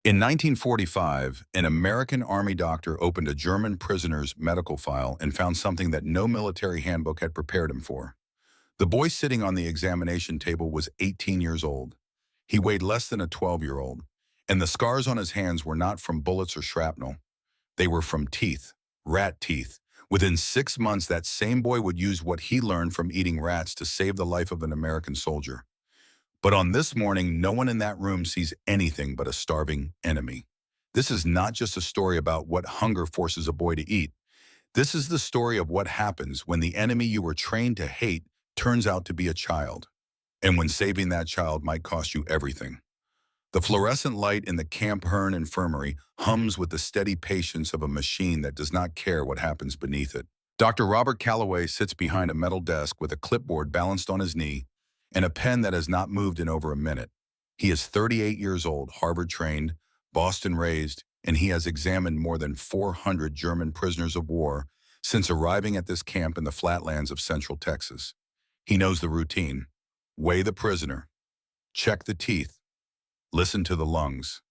In 1945, an American Army doctor opened a German prisoner's medical file and found something that no military handbook had prepared him for. The boy sitting on the examination table was 18 years old. He weighed less than a 12-year-old, and the scars on his hands were not from bullets or shrapnel. They were from teeth, rat teeth. Within 6 months, that same boy would use what he learned from eating rats to save the life of an American soldier. But on this morning, no one in that room sees anything but a starving enemy. This is not just a story about what hunger forces a boy to eat. This is the story of what happens when the enemy you were trained to hate turns out to be a child, and when saving that child might cost you everything. The fluorescent light in the Camp Hearn infirmary hums with the steady patience of a machine that does not care what happens beneath it. Dr. Robert Calloway sits behind a metal desk with a clipboard balanced on his knee and a pen that has not moved in over a minute. He is 38 years old, Harvard-trained, Boston-raised, and he has examined more than 400 German prisoners of war since arriving at this camp in the flatlands of central Texas. He knows the routine. Weigh the prisoner. Check the teeth. Listen to the lungs.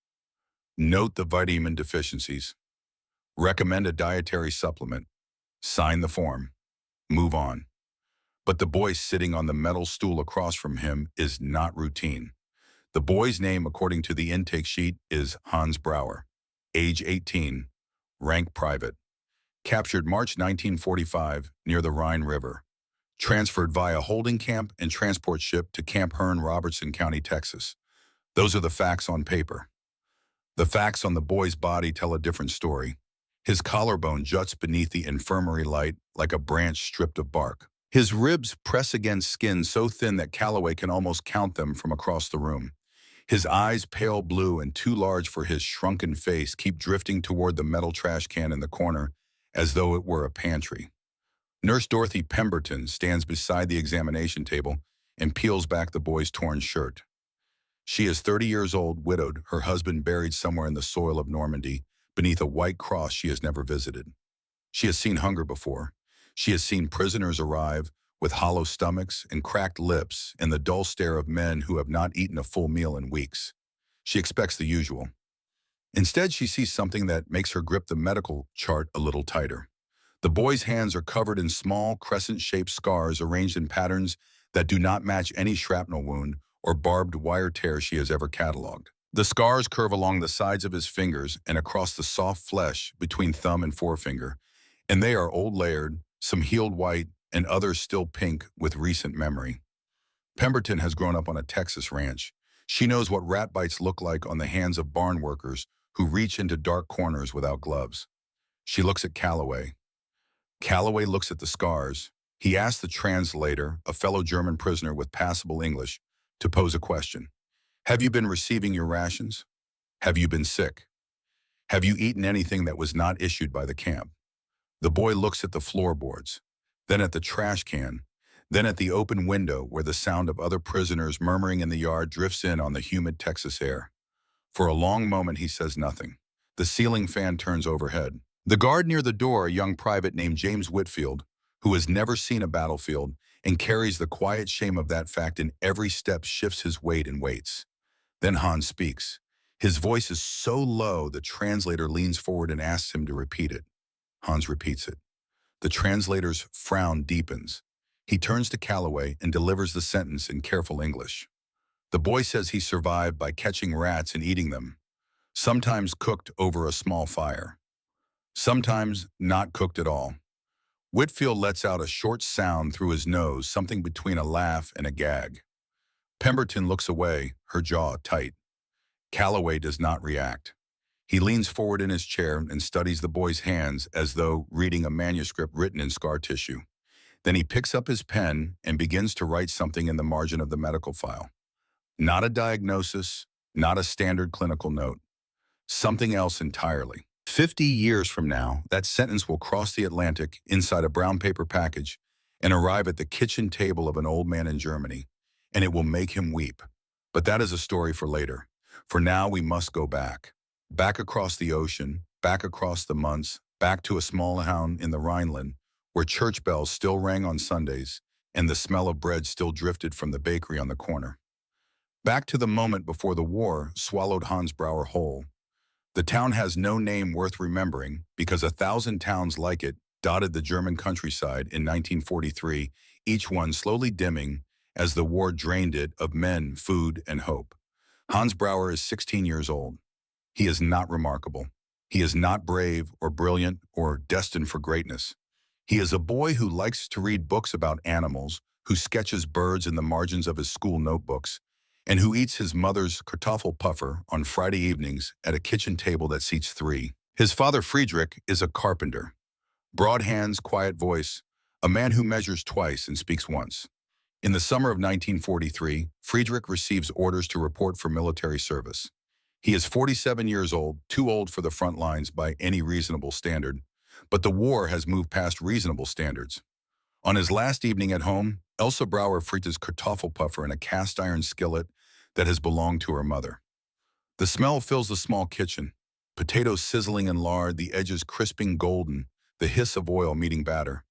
Note the vitamin deficiencies. Recommend a dietary supplement. Sign the form. Move on. But the boy sitting on the metal stool across from him is not routine. The boy's name, according to the intake sheet, is Hans Brauer, age 18, rank private. Captured March 1945 near the Rhine River. Transferred via holding camp and transport ship to Camp Hearn, Robertson County, Texas. Those are the facts on paper. The facts on the boy's body tell a different story. His collarbone juts beneath the infirmary light like a branch stripped of bark. His ribs press against skin so thin that Calloway can almost count them from across the room. His eyes, pale blue and too large for his shrunken face, keep drifting toward the metal trash can in the corner as though it were a pantry. Nurse Dorothy Pemberton stands beside the examination table and peels back the boy's torn shirt. She is 30 years old, widowed, her husband buried somewhere in the soil of Normandy beneath a white cross she has never visited. She has seen hunger before. She has seen prisoners arrive with hollow stomachs and cracked lips and the dull stare of men who have not eaten a full meal in weeks. She expects the usual. Instead, she sees something that makes her grip the medical chart a little tighter. The boy's hands are covered in small, crescent-shaped scars arranged in patterns that do not match any shrapnel wound or barbed wire tear she has ever cataloged. The scars curve along the sides of his fingers and across the soft flesh between thumb and forefinger, and they are old layered, some healed white, and others still pink with recent memory. Pemberton has grown up on a Texas ranch. She knows what rat bites look like on the hands of barn workers who reach into dark corners without gloves. She looks at Calloway. Calloway looks at the scars. He asks the translator, a fellow German prisoner with passable English, to pose a question. Have you been receiving your rations? Have you been sick? Have you eaten anything that was not issued by the camp? The boy looks at the floorboards, then at the trash can, then at the open window where the sound of other prisoners murmuring in the yard drifts in on the humid Texas air. For a long moment he says nothing. The ceiling fan turns overhead. The guard near the door, a young private named James Whitfield, who has never seen a battlefield and carries the quiet shame of that fact in every step, shifts his weight and waits. Then Hans speaks. His voice is so low the translator leans forward and asks him to repeat it. Hans repeats it. The translator's frown deepens. He turns to Calloway and delivers the sentence in careful English. The boy says he survived by catching rats and eating them, sometimes cooked over a small fire, sometimes not cooked at all. Whitfield lets out a short sound through his nose, something between a laugh and a gag. Pemberton looks away, her jaw tight. Calloway does not react. He leans forward in his chair and studies the boy's hands as though reading a manuscript written in scar tissue. Then he picks up his pen and begins to write something in the margin of the medical file. Not a diagnosis, not a standard clinical note. Something else entirely. 50 years from now, that sentence will cross the Atlantic inside a brown paper package and arrive at the kitchen table of an old man in Germany, and it will make him weep. But that is a story for later. For now, we must go back. Back across the ocean, back across the months, back to a small town in the Rhineland, where church bells still rang on Sundays and the smell of bread still drifted from the bakery on the corner. Back to the moment before the war swallowed Hans Brauer whole. The town has no name worth remembering because 1,000 towns like it dotted the German countryside in 1943, each one slowly dimming as the war drained it of men, food, and hope. Hans Brauer is 16 years old. He is not remarkable. He is not brave or brilliant or destined for greatness. He is a boy who likes to read books about animals, who sketches birds in the margins of his school notebooks, and who eats his mother's Kartoffelpuffer on Friday evenings at a kitchen table that seats three. His father, Friedrich, is a carpenter. Broad hands, quiet voice, a man who measures twice and speaks once. In the summer of 1943, Friedrich receives orders to report for military service. He is 47 years old, too old for the front lines by any reasonable standard, but the war has moved past reasonable standards. On his last evening at home, Elsa Brauer frites Kartoffelpuffer in a cast-iron skillet that has belonged to her mother. The smell fills the small kitchen, potatoes sizzling in lard, the edges crisping golden, the hiss of oil meeting batter.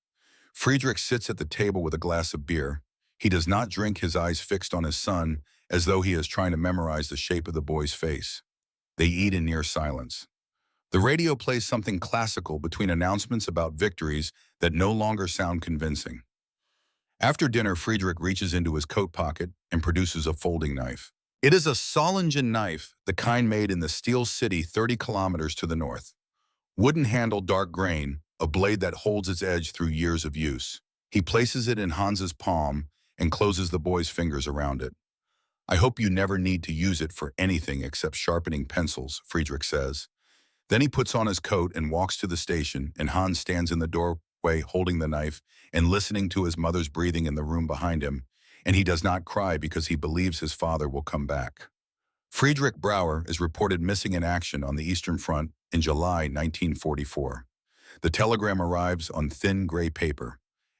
Friedrich sits at the table with a glass of beer. He does not drink, his eyes fixed on his son, as though he is trying to memorize the shape of the boy's face. They eat in near silence. The radio plays something classical between announcements about victories that no longer sound convincing. After dinner, Friedrich reaches into his coat pocket and produces a folding knife. It is a Solingen knife, the kind made in the Steel City 30 kilometers to the north. Wooden handle, dark grain, a blade that holds its edge through years of use. He places it in Hans's palm and closes the boy's fingers around it. "I hope you never need to use it for anything except sharpening pencils," Friedrich says. Then he puts on his coat and walks to the station, and Hans stands in the doorway holding the knife and listening to his mother's breathing in the room behind him, and he does not cry because he believes his father will come back. Friedrich Brauer is reported missing in action on the Eastern Front in July 1944. The telegram arrives on thin gray paper.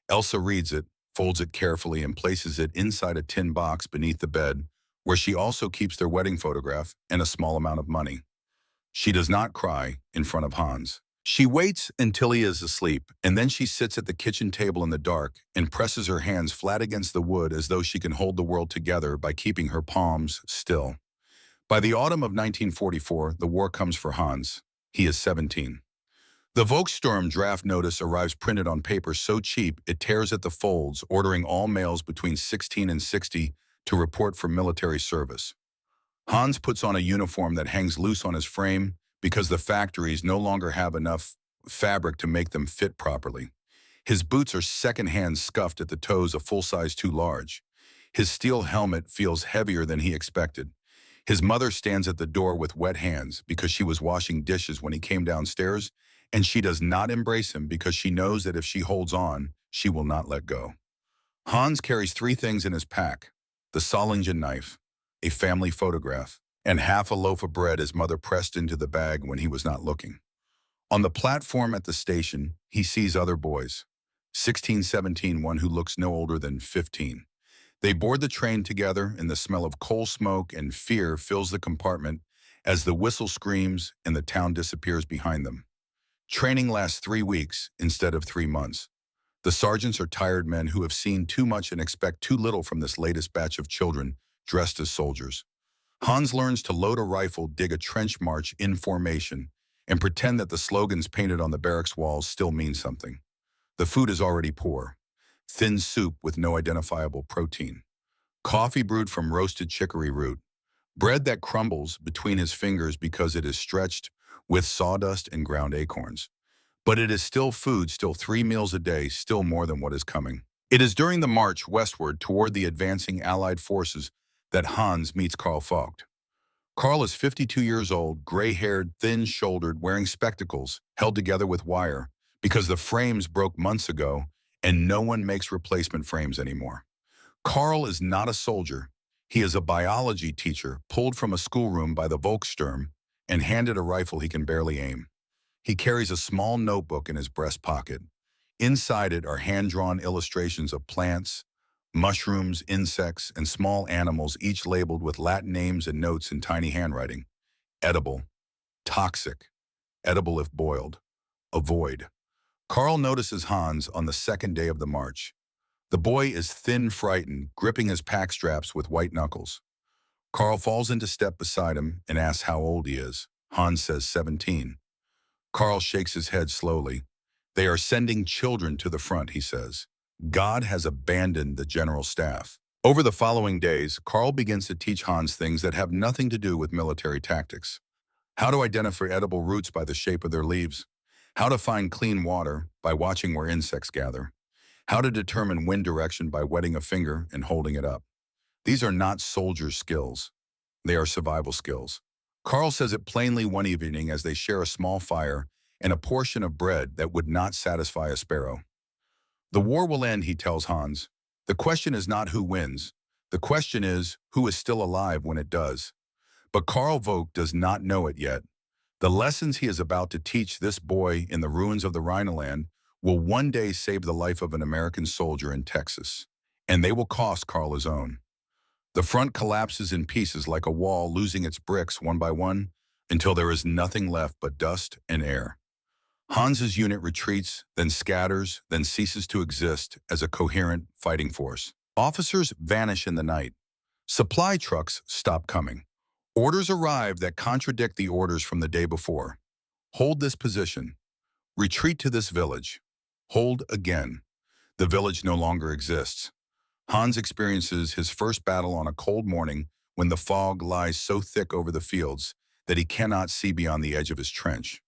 Elsa reads it, folds it carefully, and places it inside a tin box beneath the bed, where she also keeps their wedding photograph and a small amount of money. She does not cry in front of Hans. She waits until he is asleep, and then she sits at the kitchen table in the dark and presses her hands flat against the wood as though she can hold the world together by keeping her palms still. By the autumn of 1944, the war comes for Hans. He is 17. The Volkssturm draft notice arrives printed on paper so cheap it tears at the folds, ordering all males between 16 and 60 to report for military service. Hans puts on a uniform that hangs loose on his frame because the factories no longer have enough fabric to make them fit properly. His boots are second-hand scuffed at the toes, a full size too large. His steel helmet feels heavier than he expected. His mother stands at the door with wet hands because she was washing dishes when he came downstairs, and she does not embrace him because she knows that if she holds on, she will not let go. Hans carries three things in his pack: the Solingen knife, a family photograph, and half a loaf of bread his mother pressed into the bag when he was not looking. On the platform at the station, he sees other boys, 16, 17, one who looks no older than 15. They board the train together, and the smell of coal smoke and fear fills the compartment as the whistle screams and the town disappears behind them. Training lasts 3 weeks instead of 3 months. The sergeants are tired men who have seen too much and expect too little from this latest batch of children dressed as soldiers. Hans learns to load a rifle, dig a trench march in formation, and pretend that the slogans painted on the barracks walls still mean something. The food is already poor. Thin soup with no identifiable protein. Coffee brewed from roasted chicory root. Bread that crumbles between his fingers because it is stretched with sawdust and ground acorns. But it is still food, still 3 meals a day, still more than what is coming. It is during the march westward toward the advancing Allied forces that Hans meets Karl Vogt. Karl is 52 years old, gray-haired, thin-shouldered, wearing spectacles, held together with wire, because the frames broke months ago, and no one makes replacement frames anymore. Karl is not a soldier. He is a biology teacher pulled from a schoolroom by the Volkssturm and handed a rifle he can barely aim. He carries a small notebook in his breast pocket. Inside it are hand-drawn illustrations of plants, mushrooms, insects, and small animals, each labeled with Latin names and notes in tiny handwriting. Edible, toxic, edible if boiled, avoid. Karl notices Hans on the second day of the march. The boy is thin, frightened, gripping his pack straps with white knuckles. Karl falls into step beside him and asks how old he is. Hans says 17. Carl shakes his head slowly. They are sending children to the front, he says. God has abandoned the general staff. Over the following days, Carl begins to teach Hans things that have nothing to do with military tactics. How to identify edible roots by the shape of their leaves. How to find clean water by watching where insects gather. How to determine wind direction by wetting a finger and holding it up. These are not soldier skills. They are survival skills. Carl says it plainly one evening as they share a small fire and a portion of bread that would not satisfy a sparrow. The war will end, he tells Hans. The question is not who wins. The question is who is still alive when it does. But Karl Vogt does not know it yet. The lessons he is about to teach this boy in the ruins of the Rhineland will one day save the life of an American soldier in Texas, and they will cost Karl his own. The front collapses in pieces like a wall, losing its bricks one by one until there is nothing left but dust and air. Hans's unit retreats, then scatters, then ceases to exist as a coherent fighting force. Officers vanish in the night. Supply trucks stop coming. Orders arrive that contradict the orders from the day before. Hold this position. Retreat to this village. Hold again. The village no longer exists. Hans experiences his first battle on a cold morning when the fog lies so thick over the fields that he cannot see beyond the edge of his trench.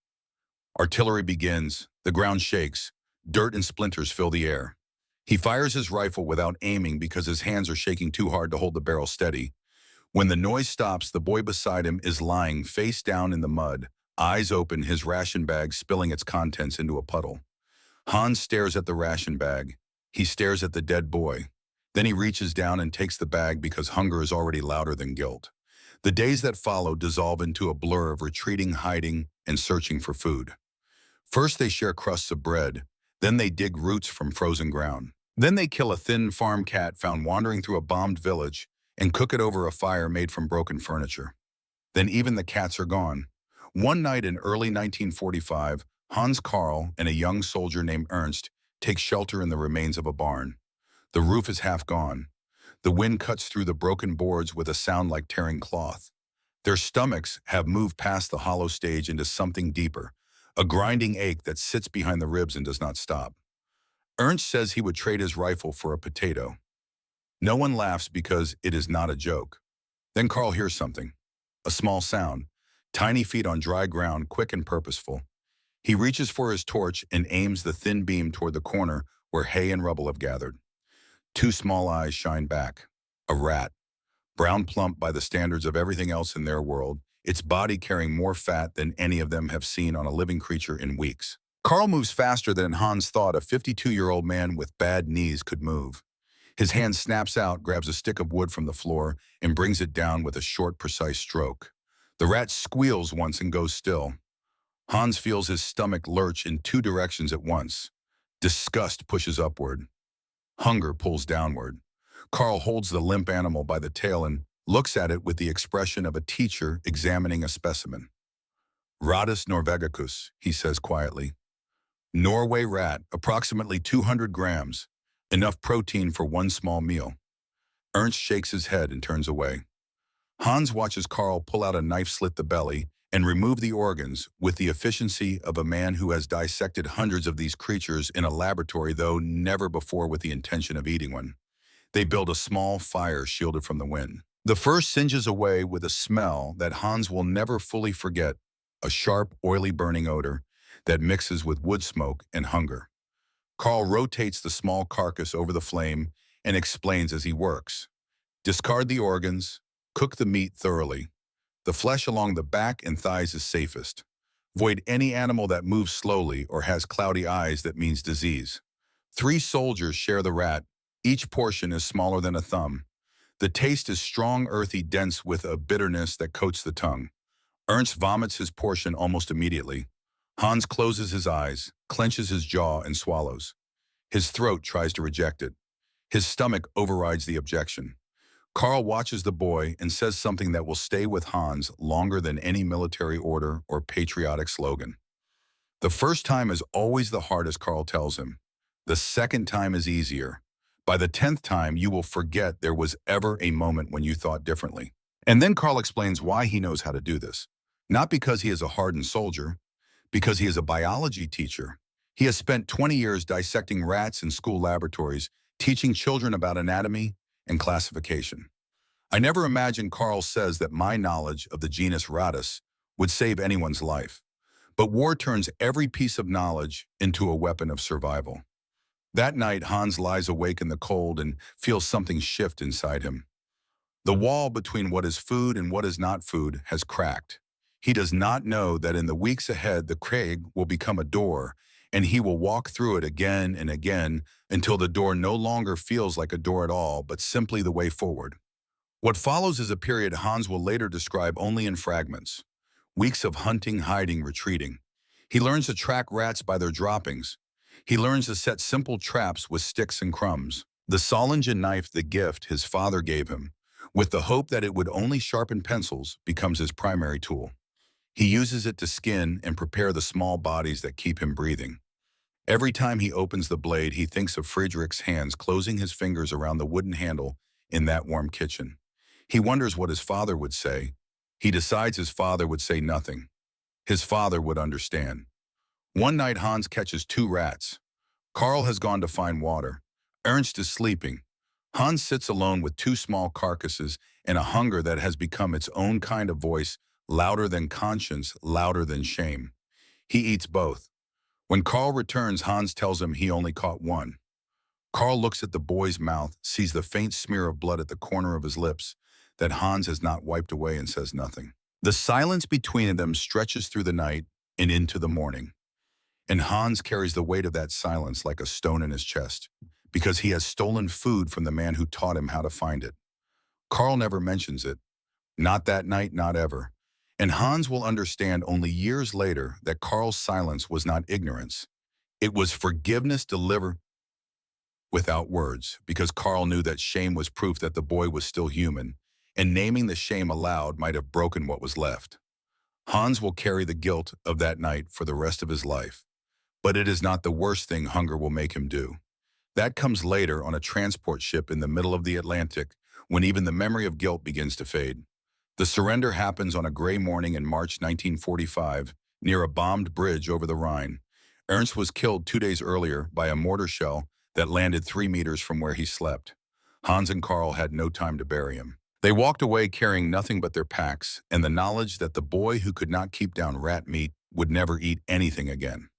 Artillery begins, the ground shakes, dirt and splinters fill the air. He fires his rifle without aiming because his hands are shaking too hard to hold the barrel steady. When the noise stops, the boy beside him is lying face down in the mud, eyes open, his ration bag spilling its contents into a puddle. Hans stares at the ration bag. He stares at the dead boy. Then he reaches down and takes the bag because hunger is already louder than guilt. The days that follow dissolve into a blur of retreating, hiding, and searching for food. First they share crusts of bread, then they dig roots from frozen ground. Then they kill a thin farm cat found wandering through a bombed village and cook it over a fire made from broken furniture. Then even the cats are gone. One night in early 1945, Hans Karl and a young soldier named Ernst take shelter in the remains of a barn. The roof is half gone. The wind cuts through the broken boards with a sound like tearing cloth. Their stomachs have moved past the hollow stage into something deeper, a grinding ache that sits behind the ribs and does not stop. Ernst says he would trade his rifle for a potato. No one laughs because it is not a joke. Then Karl hears something, a small sound, tiny feet on dry ground, quick and purposeful. He reaches for his torch and aims the thin beam toward the corner where hay and rubble have gathered. Two small eyes shine back. A rat, brown plump by the standards of everything else in their world, its body carrying more fat than any of them have seen on a living creature in weeks. Karl moves faster than Hans thought a 52-year-old man with bad knees could move. His hand snaps out, grabs a stick of wood from the floor, and brings it down with a short, precise stroke. The rat squeals once and goes still. Hans feels his stomach lurch in two directions at once. Disgust pushes upward. Hunger pulls downward. Karl holds the limp animal by the tail and looks at it with the expression of a teacher examining a specimen. Ratus norvegicus, he says quietly. Norway rat, approximately 200 grams, enough protein for one small meal. Ernst shakes his head and turns away. Hans watches Karl pull out a knife, slit the belly, and remove the organs with the efficiency of a man who has dissected hundreds of these creatures in a laboratory, though never before with the intention of eating one. They build a small fire shielded from the wind. The first singes away with a smell that Hans will never fully forget, a sharp, oily burning odor that mixes with wood smoke and hunger. Karl rotates the small carcass over the flame and explains as he works. Discard the organs, cook the meat thoroughly. The flesh along the back and thighs is safest. Avoid any animal that moves slowly or has cloudy eyes, that means disease. 3 soldiers share the rat. Each portion is smaller than a thumb. The taste is strong, earthy, dense with a bitterness that coats the tongue. Ernst vomits his portion almost immediately. Hans closes his eyes, clenches his jaw, and swallows. His throat tries to reject it. His stomach overrides the objection. Karl watches the boy and says something that will stay with Hans longer than any military order or patriotic slogan. The first time is always the hardest, Karl tells him. The second time is easier. By the 10th time, you will forget there was ever a moment when you thought differently. And then Karl explains why he knows how to do this. Not because he is a hardened soldier, because he is a biology teacher. He has spent 20 years dissecting rats in school laboratories, teaching children about anatomy and classification. I never imagined Carl says that my knowledge of the genus Rattus would save anyone's life. But war turns every piece of knowledge into a weapon of survival. That night, Hans lies awake in the cold and feels something shift inside him. The wall between what is food and what is not food has cracked. He does not know that in the weeks ahead, the crag will become a door, and he will walk through it again and again until the door no longer feels like a door at all, but simply the way forward. What follows is a period Hans will later describe only in fragments. Weeks of hunting, hiding, retreating. He learns to track rats by their droppings. He learns to set simple traps with sticks and crumbs. The Solingen knife, the gift his father gave him, with the hope that it would only sharpen pencils, becomes his primary tool. He uses it to skin and prepare the small bodies that keep him breathing. Every time he opens the blade, he thinks of Friedrich's hands closing his fingers around the wooden handle in that warm kitchen. He wonders what his father would say. He decides his father would say nothing. His father would understand. One night, Hans catches 2 rats. Carl has gone to find water. Ernst is sleeping. Hans sits alone with 2 small carcasses and a hunger that has become its own kind of voice, louder than conscience, louder than shame. He eats both. When Carl returns, Hans tells him he only caught 1. Carl looks at the boy's mouth, sees the faint smear of blood at the corner of his lips that Hans has not wiped away, and says nothing. The silence between them stretches through the night and into the morning. And Hans carries the weight of that silence like a stone in his chest, because he has stolen food from the man who taught him how to find it. Carl never mentions it. Not that night, not ever. And Hans will understand only years later that Carl's silence was not ignorance. It was forgiveness delivered without words, because Carl knew that shame was proof that the boy was still human, and naming the shame aloud might have broken what was left. Hans will carry the guilt of that night for the rest of his life. But it is not the worst thing hunger will make him do. That comes later on a transport ship in the middle of the Atlantic, when even the memory of guilt begins to fade. The surrender happens on a gray morning in March 1945, near a bombed bridge over the Rhine. Ernst was killed 2 days earlier by a mortar shell that landed 3 meters from where he slept. Hans and Carl had no time to bury him. They walked away carrying nothing but their packs and the knowledge that the boy who could not keep down rat meat would never eat anything again.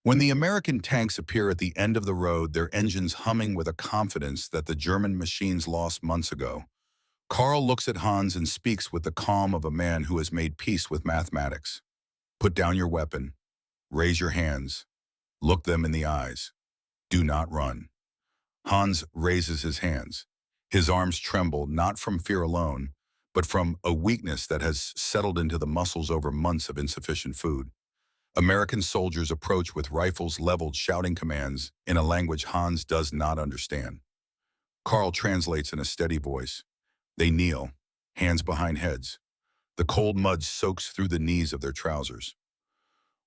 When the American tanks appear at the end of the road, their engines humming with a confidence that the German machines lost months ago, Carl looks at Hans and speaks with the calm of a man who has made peace with mathematics. Put down your weapon. Raise your hands. Look them in the eyes. Do not run. Hans raises his hands. His arms tremble, not from fear alone, but from a weakness that has settled into the muscles over months of insufficient food. American soldiers approach with rifles leveled, shouting commands in a language Hans does not understand. Carl translates in a steady voice. They kneel, hands behind heads. The cold mud soaks through the knees of their trousers.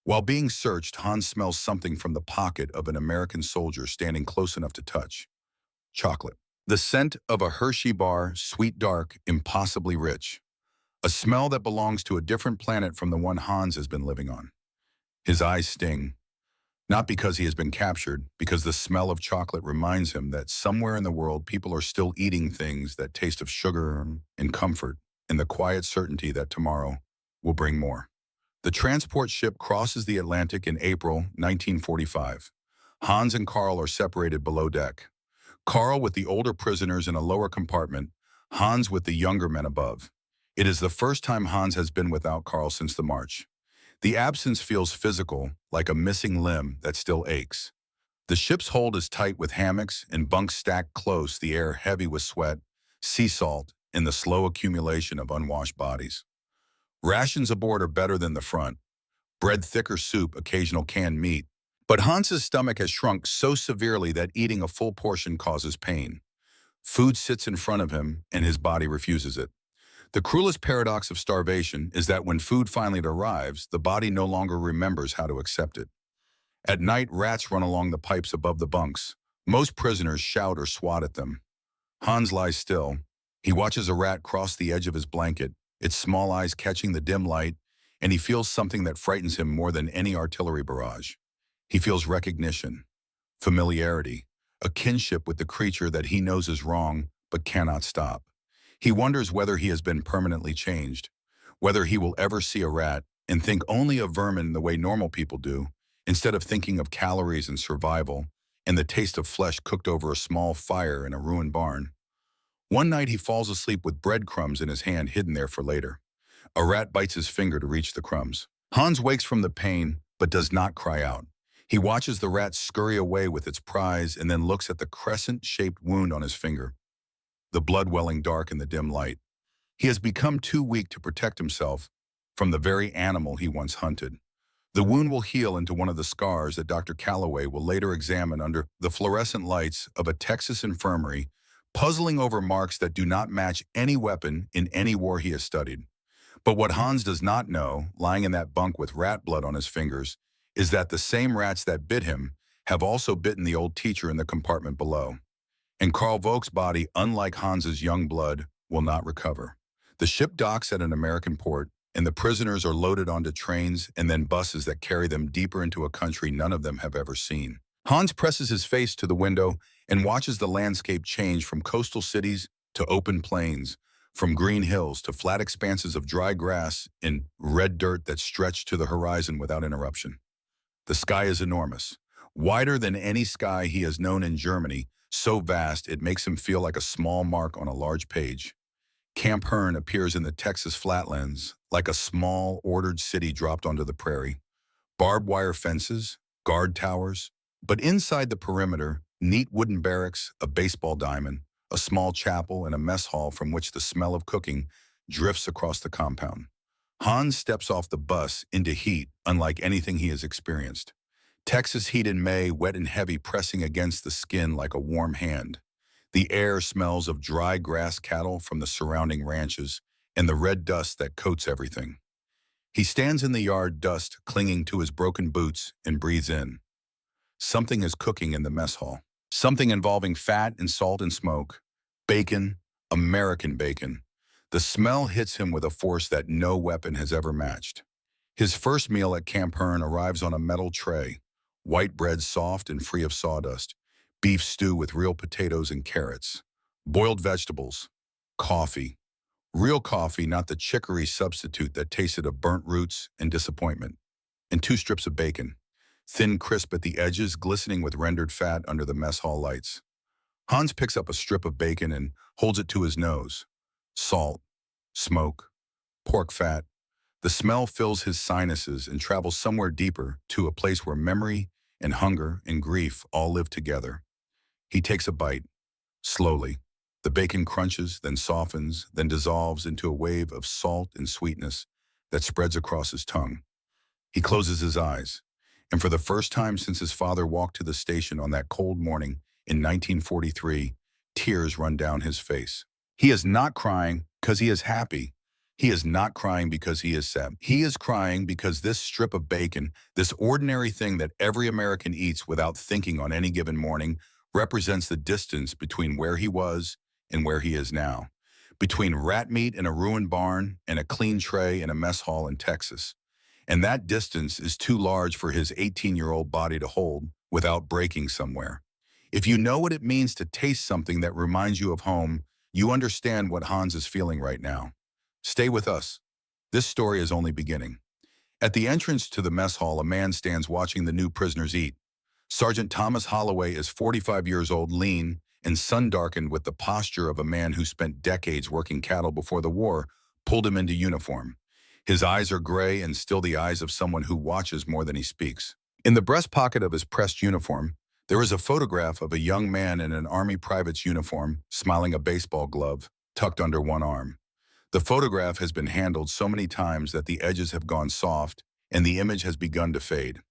While being searched, Hans smells something from the pocket of an American soldier standing close enough to touch. Chocolate. The scent of a Hershey bar, sweet, dark, impossibly rich. A smell that belongs to a different planet from the one Hans has been living on. His eyes sting, not because he has been captured, because the smell of chocolate reminds him that somewhere in the world people are still eating things that taste of sugar and comfort, and the quiet certainty that tomorrow will bring more. The transport ship crosses the Atlantic in April 1945. Hans and Carl are separated below deck. Carl with the older prisoners in a lower compartment, Hans with the younger men above. It is the first time Hans has been without Carl since the march. The absence feels physical, like a missing limb that still aches. The ship's hold is tight with hammocks and bunks stacked close, the air heavy with sweat, sea salt, and the slow accumulation of unwashed bodies. Rations aboard are better than the front. Bread, thicker soup, occasional canned meat. But Hans's stomach has shrunk so severely that eating a full portion causes pain. Food sits in front of him, and his body refuses it. The cruelest paradox of starvation is that when food finally arrives, the body no longer remembers how to accept it. At night, rats run along the pipes above the bunks. Most prisoners shout or swat at them. Hans lies still. He watches a rat cross the edge of his blanket, its small eyes catching the dim light, and he feels something that frightens him more than any artillery barrage. He feels recognition, familiarity, a kinship with the creature that he knows is wrong but cannot stop. He wonders whether he has been permanently changed, whether he will ever see a rat and think only of vermin the way normal people do, instead of thinking of calories and survival and the taste of flesh cooked over a small fire in a ruined barn. One night he falls asleep with breadcrumbs in his hand hidden there for later. A rat bites his finger to reach the crumbs. Hans wakes from the pain, but does not cry out. He watches the rat scurry away with its prize and then looks at the crescent-shaped wound on his finger, the blood welling dark in the dim light. He has become too weak to protect himself from the very animal he once hunted. The wound will heal into one of the scars that Dr. Calloway will later examine under the fluorescent lights of a Texas infirmary, puzzling over marks that do not match any weapon in any war he has studied. But what Hans does not know, lying in that bunk with rat blood on his fingers, is that the same rats that bit him have also bitten the old teacher in the compartment below. And Karl Voigt's body, unlike Hans's young blood, will not recover. The ship docks at an American port, and the prisoners are loaded onto trains and then buses that carry them deeper into a country none of them have ever seen. Hans presses his face to the window and watches the landscape change from coastal cities to open plains, from green hills to flat expanses of dry grass and red dirt that stretch to the horizon without interruption. The sky is enormous, wider than any sky he has known in Germany, so vast it makes him feel like a small mark on a large page. Camp Hearn appears in the Texas flatlands, like a small, ordered city dropped onto the prairie. Barbed wire fences, guard towers, but inside the perimeter, neat wooden barracks, a baseball diamond, a small chapel, and a mess hall from which the smell of cooking drifts across the compound. Hans steps off the bus into heat unlike anything he has experienced. Texas heat in May, wet and heavy, pressing against the skin like a warm hand. The air smells of dry grass cattle from the surrounding ranches and the red dust that coats everything. He stands in the yard, dust clinging to his broken boots, and breathes in. Something is cooking in the mess hall. Something involving fat and salt and smoke. Bacon, American bacon. The smell hits him with a force that no weapon has ever matched. His first meal at Camp Hearn arrives on a metal tray. White bread soft and free of sawdust. Beef stew with real potatoes and carrots. Boiled vegetables. Coffee. Real coffee, not the chicory substitute that tasted of burnt roots and disappointment. And 2 strips of bacon. Thin, crisp at the edges, glistening with rendered fat under the mess hall lights. Hans picks up a strip of bacon and holds it to his nose. Salt, smoke, pork fat. The smell fills his sinuses and travels somewhere deeper to a place where memory and hunger and grief all live together. He takes a bite, slowly. The bacon crunches, then softens, then dissolves into a wave of salt and sweetness that spreads across his tongue. He closes his eyes, and for the first time since his father walked to the station on that cold morning in 1943, tears run down his face. He is not crying because he is happy. He is not crying because he is sad. He is crying because this strip of bacon, this ordinary thing that every American eats without thinking on any given morning, represents the distance between where he was and where he is now, between rat meat in a ruined barn and a clean tray in a mess hall in Texas. And that distance is too large for his 18-year-old body to hold without breaking somewhere. If you know what it means to taste something that reminds you of home, you understand what Hans is feeling right now. Stay with us. This story is only beginning. At the entrance to the mess hall, a man stands watching the new prisoners eat. Sergeant Thomas Holloway is 45 years old, lean, and sun-darkened with the posture of a man who spent decades working cattle before the war pulled him into uniform. His eyes are gray and still the eyes of someone who watches more than he speaks. In the breast pocket of his pressed uniform, there is a photograph of a young man in an Army private's uniform, smiling a baseball glove, tucked under one arm. The photograph has been handled so many times that the edges have gone soft and the image has begun to fade.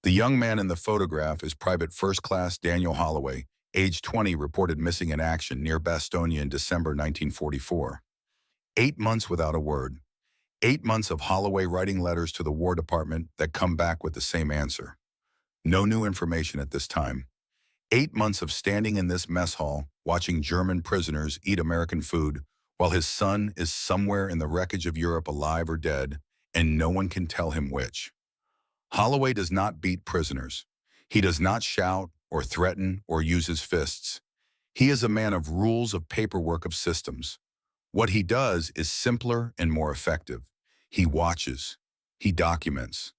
The young man in the photograph is Private First Class Daniel Holloway, age 20, reported missing in action near Bastogne in December 1944. 8 months without a word. 8 months of Holloway writing letters to the War Department that come back with the same answer. No new information at this time. 8 months of standing in this mess hall, watching German prisoners eat American food, while his son is somewhere in the wreckage of Europe, alive or dead, and no one can tell him which. Holloway does not beat prisoners. He does not shout or threaten or use his fists. He is a man of rules, of paperwork, of systems. What he does is simpler and more effective. He watches. He documents.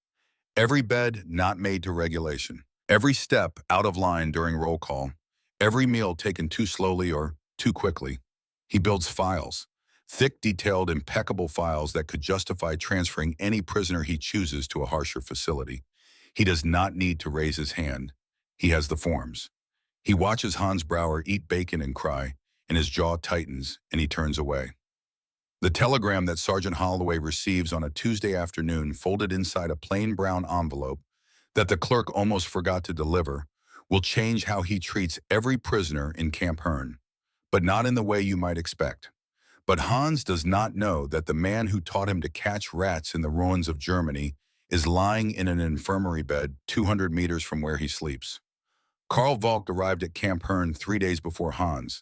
Every bed not made to regulation. Every step out of line during roll call. Every meal taken too slowly or too quickly. He builds files. Thick, detailed, impeccable files that could justify transferring any prisoner he chooses to a harsher facility. He does not need to raise his hand. He has the forms. He watches Hans Brauer eat bacon and cry, and his jaw tightens, and he turns away. The telegram that Sergeant Holloway receives on a Tuesday afternoon, folded inside a plain brown envelope that the clerk almost forgot to deliver, will change how he treats every prisoner in Camp Hearn, but not in the way you might expect. But Hans does not know that the man who taught him to catch rats in the ruins of Germany is lying in an infirmary bed 200 meters from where he sleeps. Karl Volk arrived at Camp Hearn 3 days before Hans,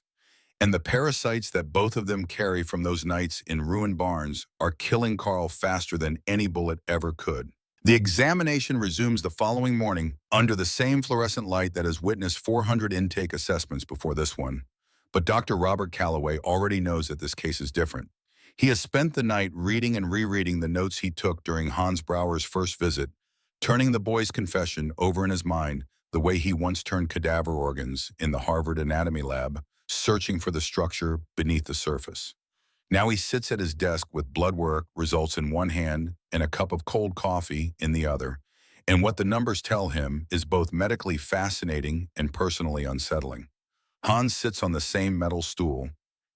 and the parasites that both of them carry from those nights in ruined barns are killing Karl faster than any bullet ever could. The examination resumes the following morning under the same fluorescent light that has witnessed 400 intake assessments before this one. But Dr. Robert Calloway already knows that this case is different. He has spent the night reading and rereading the notes he took during Hans Brauer's first visit, turning the boy's confession over in his mind the way he once turned cadaver organs in the Harvard Anatomy Lab, searching for the structure beneath the surface. Now he sits at his desk with blood work results in one hand and a cup of cold coffee in the other, and what the numbers tell him is both medically fascinating and personally unsettling. Hans sits on the same metal stool.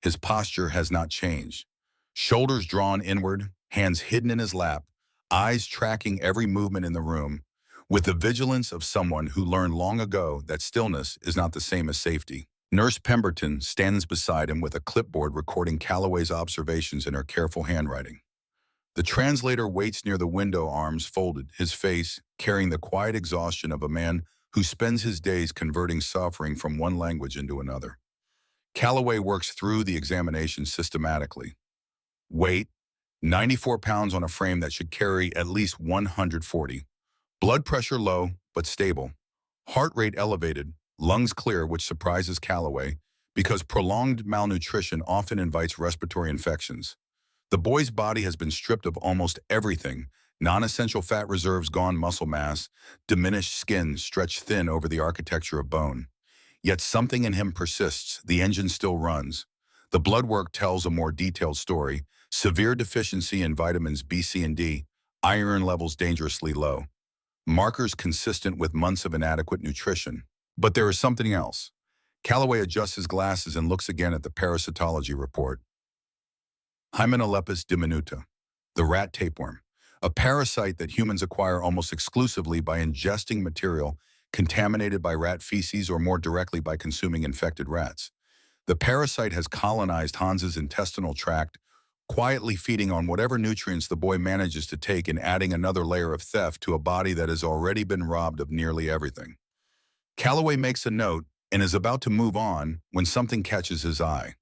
His posture has not changed. Shoulders drawn inward, hands hidden in his lap, eyes tracking every movement in the room, with the vigilance of someone who learned long ago that stillness is not the same as safety. Nurse Pemberton stands beside him with a clipboard recording Calloway's observations in her careful handwriting. The translator waits near the window, arms folded, his face carrying the quiet exhaustion of a man who spends his days converting suffering from one language into another. Calloway works through the examination systematically. Weight, 94 pounds on a frame that should carry at least 140. Blood pressure low, but stable. Heart rate elevated, lungs clear, which surprises Calloway because prolonged malnutrition often invites respiratory infections. The boy's body has been stripped of almost everything. Non-essential fat reserves gone, muscle mass, diminished skin stretched thin over the architecture of bone. Yet something in him persists, the engine still runs. The blood work tells a more detailed story. Severe deficiency in vitamins B, C, and D, iron levels dangerously low. Markers consistent with months of inadequate nutrition. But there is something else. Calloway adjusts his glasses and looks again at the parasitology report. Hymenelepis diminuta, the rat tapeworm, a parasite that humans acquire almost exclusively by ingesting material contaminated by rat feces or more directly by consuming infected rats. The parasite has colonized Hans's intestinal tract, quietly feeding on whatever nutrients the boy manages to take and adding another layer of theft to a body that has already been robbed of nearly everything. Calloway makes a note and is about to move on when something catches his eye.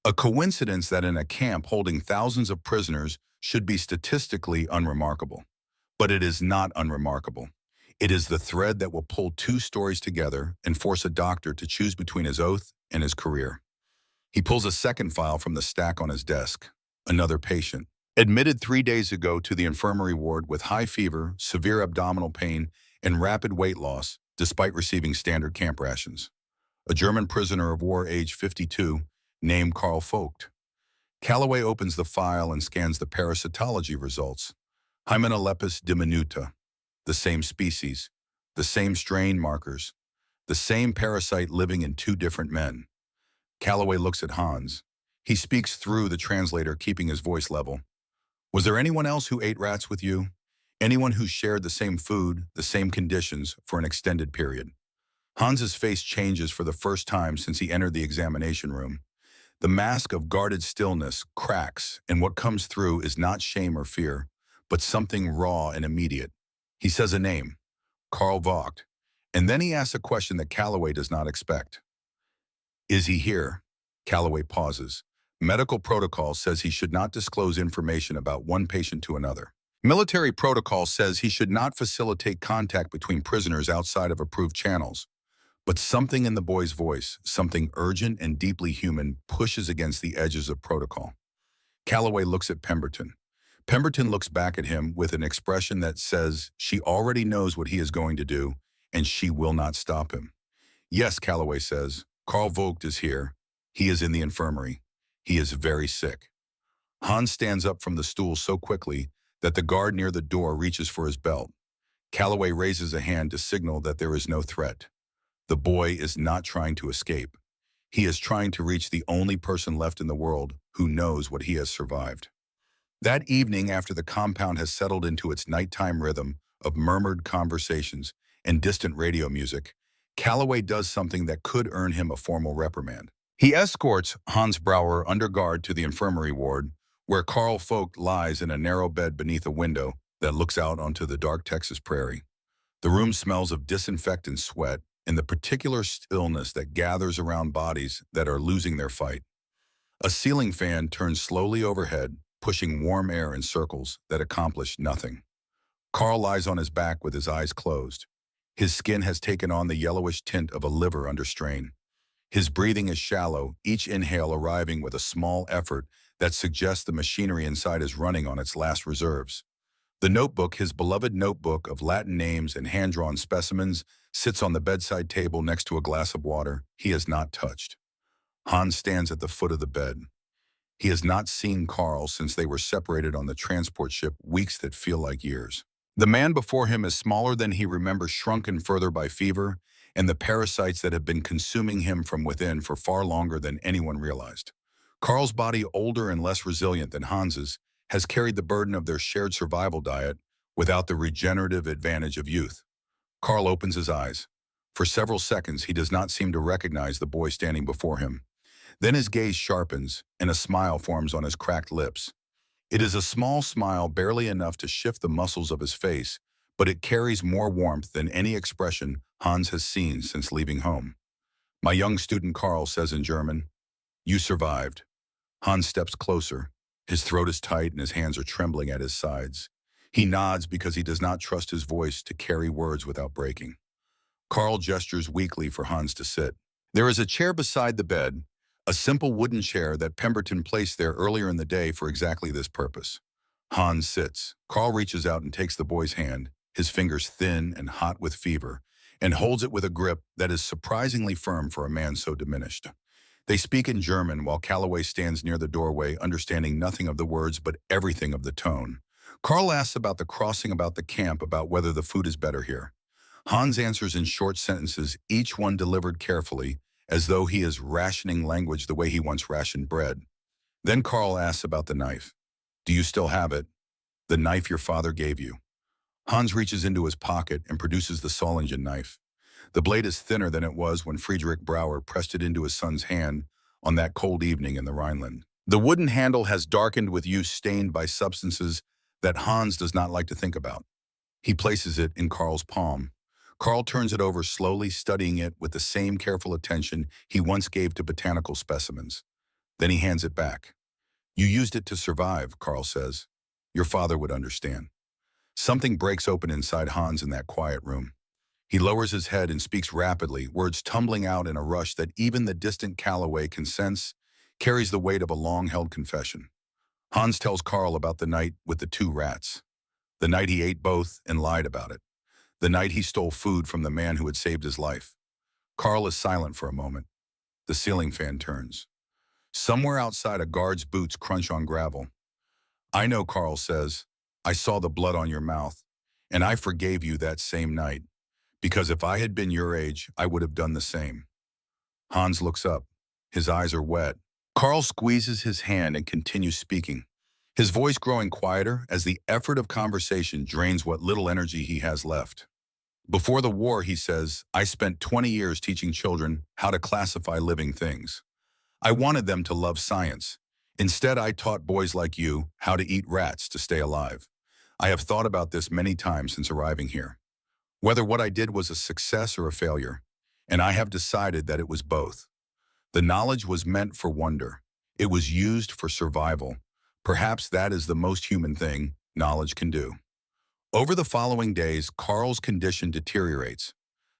A coincidence that in a camp holding thousands of prisoners should be statistically unremarkable. But it is not unremarkable. It is the thread that will pull two stories together and force a doctor to choose between his oath and his career. He pulls a second file from the stack on his desk. Another patient, admitted 3 days ago to the infirmary ward with high fever, severe abdominal pain, and rapid weight loss, despite receiving standard camp rations. A German prisoner of war age 52, named Karl Vogt. Calloway opens the file and scans the parasitology results. Hymenelepis diminuta, the same species, the same strain markers, the same parasite living in two different men. Calloway looks at Hans. He speaks through the translator, keeping his voice level. Was there anyone else who ate rats with you? Anyone who shared the same food, the same conditions, for an extended period? Hans's face changes for the first time since he entered the examination room. The mask of guarded stillness cracks, and what comes through is not shame or fear, but something raw and immediate. He says a name, Karl Vogt, and then he asks a question that Calloway does not expect. Is he here? Calloway pauses. Medical protocol says he should not disclose information about one patient to another. Military protocol says he should not facilitate contact between prisoners outside of approved channels. But something in the boy's voice, something urgent and deeply human, pushes against the edges of protocol. Calloway looks at Pemberton. Pemberton looks back at him with an expression that says she already knows what he is going to do, and she will not stop him. Yes, Calloway says, Karl Vogt is here. He is in the infirmary. He is very sick. Hans stands up from the stool so quickly that the guard near the door reaches for his belt. Calloway raises a hand to signal that there is no threat. The boy is not trying to escape. He is trying to reach the only person left in the world who knows what he has survived. That evening, after the compound has settled into its nighttime rhythm of murmured conversations and distant radio music, Calloway does something that could earn him a formal reprimand. He escorts Hans Brauer under guard to the infirmary ward, where Karl Vogt lies in a narrow bed beneath a window that looks out onto the dark Texas prairie. The room smells of disinfectant sweat and the particular stillness that gathers around bodies that are losing their fight. A ceiling fan turns slowly overhead, pushing warm air in circles that accomplish nothing. Karl lies on his back with his eyes closed. His skin has taken on the yellowish tint of a liver under strain. His breathing is shallow, each inhale arriving with a small effort that suggests the machinery inside is running on its last reserves. The notebook, his beloved notebook of Latin names and hand-drawn specimens, sits on the bedside table next to a glass of water he has not touched. Hans stands at the foot of the bed. He has not seen Karl since they were separated on the transport ship, weeks that feel like years. The man before him is smaller than he remembers, shrunken further by fever and the parasites that have been consuming him from within for far longer than anyone realized. Karl's body, older and less resilient than Hans's, has carried the burden of their shared survival diet without the regenerative advantage of youth. Karl opens his eyes. For several seconds, he does not seem to recognize the boy standing before him. Then his gaze sharpens, and a smile forms on his cracked lips. It is a small smile, barely enough to shift the muscles of his face, but it carries more warmth than any expression Hans has seen since leaving home. My young student Karl says in German, "You survived." Hans steps closer. His throat is tight and his hands are trembling at his sides. He nods because he does not trust his voice to carry words without breaking. Karl gestures weakly for Hans to sit. There is a chair beside the bed, a simple wooden chair that Pemberton placed there earlier in the day for exactly this purpose. Hans sits. Karl reaches out and takes the boy's hand, his fingers thin and hot with fever, and holds it with a grip that is surprisingly firm for a man so diminished. They speak in German while Calloway stands near the doorway, understanding nothing of the words but everything of the tone. Karl asks about the crossing, about the camp, about whether the food is better here. Hans answers in short sentences, each one delivered carefully, as though he is rationing language the way he once rationed bread. Then Karl asks about the knife. "Do you still have it? The knife your father gave you?" Hans reaches into his pocket and produces the Solingen knife. The blade is thinner than it was when Friedrich Brauer pressed it into his son's hand on that cold evening in the Rhineland. The wooden handle has darkened with use, stained by substances that Hans does not like to think about. He places it in Karl's palm. Karl turns it over slowly, studying it with the same careful attention he once gave to botanical specimens. Then he hands it back. "You used it to survive," Karl says. "Your father would understand." Something breaks open inside Hans in that quiet room. He lowers his head and speaks rapidly, words tumbling out in a rush that even the distant Calloway can sense, carries the weight of a long-held confession. Hans tells Karl about the night with the 2 rats. The night he ate both and lied about it. The night he stole food from the man who had saved his life. Karl is silent for a moment. The ceiling fan turns. Somewhere outside, a guard's boots crunch on gravel. "I know," Karl says. "I saw the blood on your mouth, and I forgave you that same night, because if I had been your age, I would have done the same." Hans looks up. His eyes are wet. Karl squeezes his hand and continues speaking, his voice growing quieter as the effort of conversation drains what little energy he has left. "Before the war," he says, "I spent 20 years teaching children how to classify living things. I wanted them to love science. Instead, I taught boys like you how to eat rats to stay alive. I have thought about this many times since arriving here, whether what I did was a success or a failure, and I have decided that it was both. The knowledge was meant for wonder. It was used for survival. Perhaps that is the most human thing knowledge can do. Over the following days, Carl's condition deteriorates.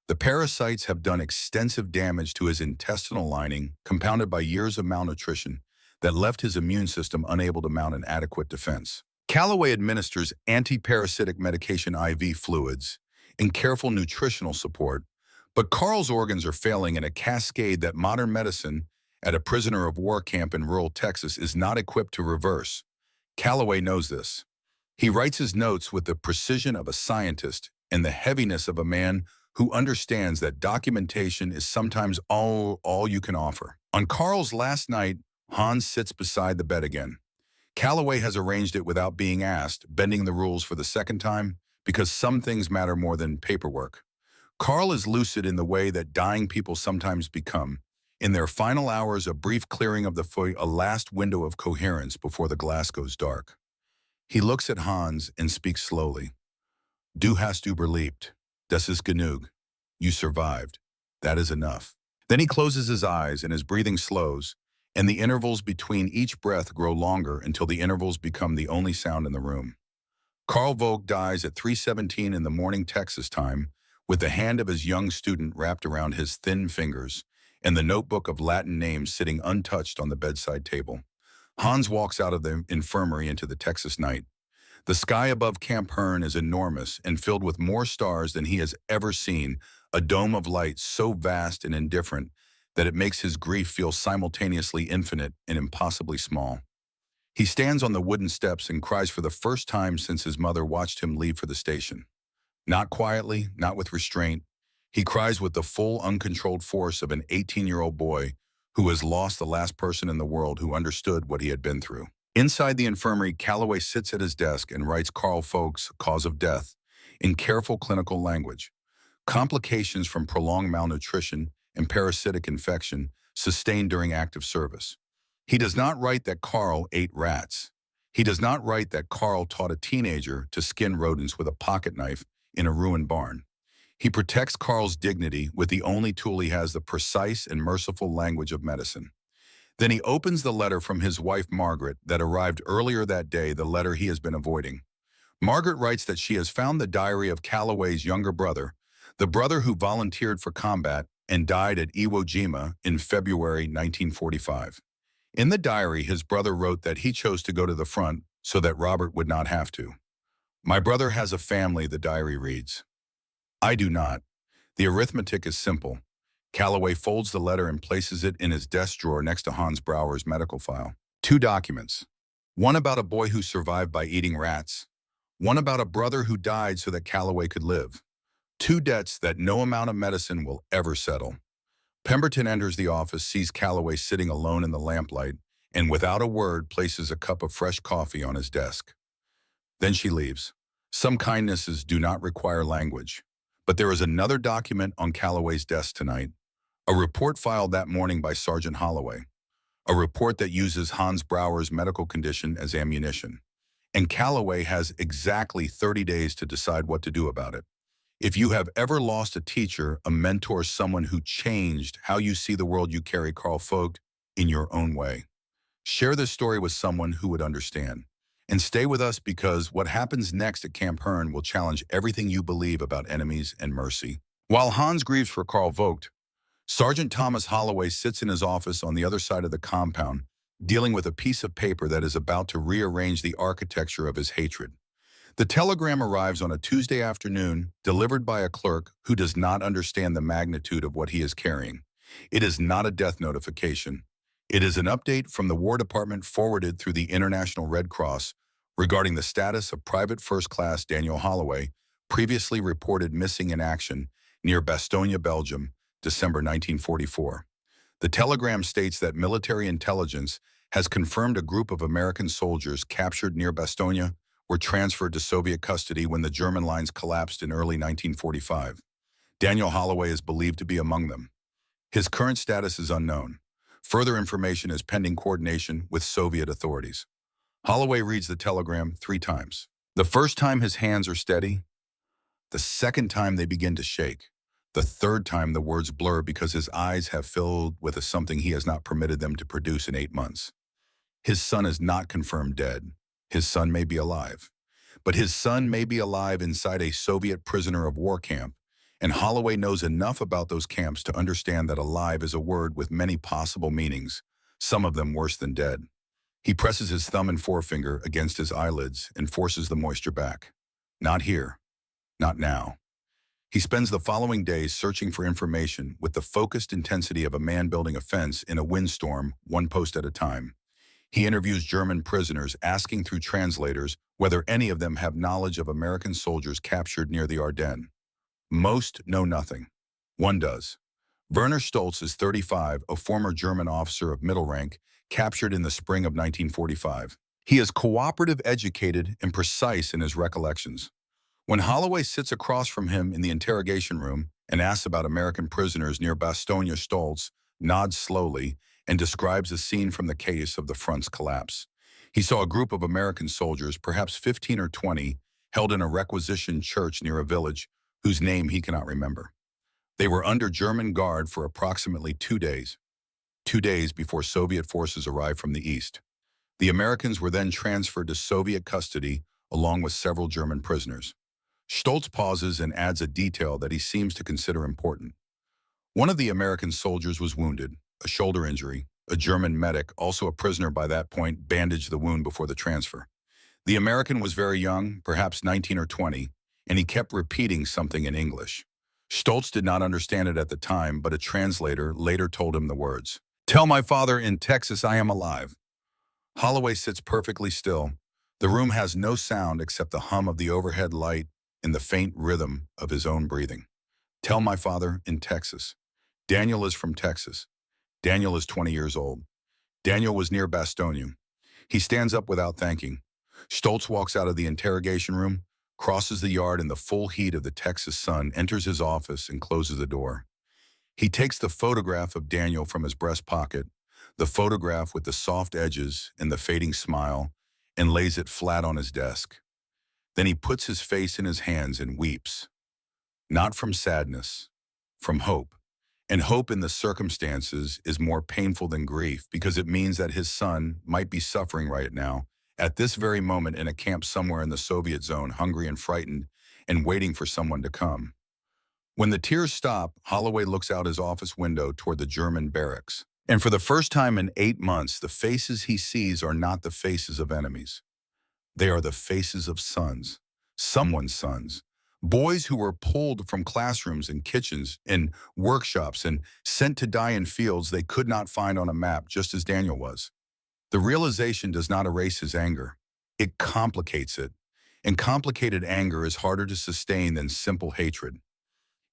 The parasites have done extensive damage to his intestinal lining, compounded by years of malnutrition that left his immune system unable to mount an adequate defense. Calloway administers anti-parasitic medication IV fluids and careful nutritional support, but Carl's organs are failing in a cascade that modern medicine at a prisoner of war camp in rural Texas is not equipped to reverse. Calloway knows this. He writes his notes with the precision of a scientist and the heaviness of a man who understands that documentation is sometimes all you can offer. On Carl's last night, Hans sits beside the bed again. Calloway has arranged it without being asked, bending the rules for the second time, because some things matter more than paperwork. Carl is lucid in the way that dying people sometimes become. In their final hours, a brief clearing of the foyer, a last window of coherence before the glass goes dark. He looks at Hans and speaks slowly. Du hast überlebt. Das ist genug. You survived. That is enough. Then he closes his eyes and his breathing slows, and the intervals between each breath grow longer until the intervals become the only sound in the room. Carl Vogt dies at 3:17 in the morning Texas time, with the hand of his young student wrapped around his thin fingers, and the notebook of Latin names sitting untouched on the bedside table. Hans walks out of the infirmary into the Texas night. The sky above Camp Hearn is enormous and filled with more stars than he has ever seen, a dome of light so vast and indifferent that it makes his grief feel simultaneously infinite and impossibly small. He stands on the wooden steps and cries for the first time since his mother watched him leave for the station. Not quietly, not with restraint. He cries with the full, uncontrolled force of an 18-year-old boy who has lost the last person in the world who understood what he had been through. Inside the infirmary, Calloway sits at his desk and writes Carl Vogt's cause of death in careful clinical language. Complications from prolonged malnutrition and parasitic infection sustained during active service. He does not write that Carl ate rats. He does not write that Carl taught a teenager to skin rodents with a pocket knife in a ruined barn. He protects Carl's dignity with the only tool he has, the precise and merciful language of medicine. Then he opens the letter from his wife Margaret that arrived earlier that day, the letter he has been avoiding. Margaret writes that she has found the diary of Calloway's younger brother, the brother who volunteered for combat and died at Iwo Jima in February 1945. In the diary, his brother wrote that he chose to go to the front so that Robert would not have to. My brother has a family, the diary reads. I do not. The arithmetic is simple. Calloway folds the letter and places it in his desk drawer next to Hans Brauer's medical file. 2 documents. One about a boy who survived by eating rats. One about a brother who died so that Calloway could live. 2 debts that no amount of medicine will ever settle. Pemberton enters the office, sees Calloway sitting alone in the lamplight, and without a word places a cup of fresh coffee on his desk. Then she leaves. Some kindnesses do not require language. But there is another document on Calloway's desk tonight, a report filed that morning by Sergeant Holloway, a report that uses Hans Brauer's medical condition as ammunition. And Calloway has exactly 30 days to decide what to do about it. If you have ever lost a teacher, a mentor, someone who changed how you see the world, you carry Carl Vogt in your own way. Share this story with someone who would understand. And stay with us, because what happens next at Camp Hearn will challenge everything you believe about enemies and mercy. While Hans grieves for Carl Vogt, Sergeant Thomas Holloway sits in his office on the other side of the compound, dealing with a piece of paper that is about to rearrange the architecture of his hatred. The telegram arrives on a Tuesday afternoon, delivered by a clerk who does not understand the magnitude of what he is carrying. It is not a death notification. It is an update from the War Department forwarded through the International Red Cross regarding the status of Private First Class Daniel Holloway, previously reported missing in action near Bastogne, Belgium, December 1944. The telegram states that military intelligence has confirmed a group of American soldiers captured near Bastogne were transferred to Soviet custody when the German lines collapsed in early 1945. Daniel Holloway is believed to be among them. His current status is unknown. Further information is pending coordination with Soviet authorities. Holloway reads the telegram 3 times. The first time his hands are steady. The second time they begin to shake. The third time the words blur because his eyes have filled with something he has not permitted them to produce in 8 months. His son is not confirmed dead. His son may be alive. but his son may be alive inside a Soviet prisoner of war camp, and Holloway knows enough about those camps to understand that alive is a word with many possible meanings, some of them worse than dead. He presses his thumb and forefinger against his eyelids and forces the moisture back. Not here. Not now. He spends the following days searching for information with the focused intensity of a man building a fence in a windstorm, one post at a time. He interviews German prisoners, asking through translators whether any of them have knowledge of American soldiers captured near the Ardennes. Most know nothing. One does. Werner Stolz is 35, a former German officer of middle rank, captured in the spring of 1945. He is cooperative, educated, and precise in his recollections. When Holloway sits across from him in the interrogation room and asks about American prisoners near Bastogne, Stolz nods slowly and describes a scene from the case of the front's collapse. He saw a group of American soldiers, perhaps 15 or 20, held in a requisitioned church near a village whose name he cannot remember. They were under German guard for approximately 2 days before Soviet forces arrived from the east. The Americans were then transferred to Soviet custody along with several German prisoners. Stolz pauses and adds a detail that he seems to consider important. One of the American soldiers was wounded, a shoulder injury. A German medic, also a prisoner by that point, bandaged the wound before the transfer. The American was very young, perhaps 19 or 20, and he kept repeating something in English. Stolz did not understand it at the time, but a translator later told him the words. "Tell my father in Texas I am alive." Holloway sits perfectly still. The room has no sound except the hum of the overhead light and the faint rhythm of his own breathing. Tell my father in Texas. Daniel is from Texas. Daniel is 20 years old. Daniel was near Bastogne. He stands up without thanking. Stolz walks out of the interrogation room, crosses the yard in the full heat of the Texas sun, enters his office, and closes the door. He takes the photograph of Daniel from his breast pocket, the photograph with the soft edges and the fading smile, and lays it flat on his desk. Then he puts his face in his hands and weeps. Not from sadness, from hope. And hope in the circumstances is more painful than grief because it means that his son might be suffering right now, at this very moment in a camp somewhere in the Soviet zone, hungry and frightened, and waiting for someone to come. When the tears stop, Holloway looks out his office window toward the German barracks. And for the first time in 8 months, the faces he sees are not the faces of enemies. They are the faces of sons, someone's sons. Boys who were pulled from classrooms and kitchens and workshops and sent to die in fields they could not find on a map, just as Daniel was. The realization does not erase his anger. It complicates it. And complicated anger is harder to sustain than simple hatred.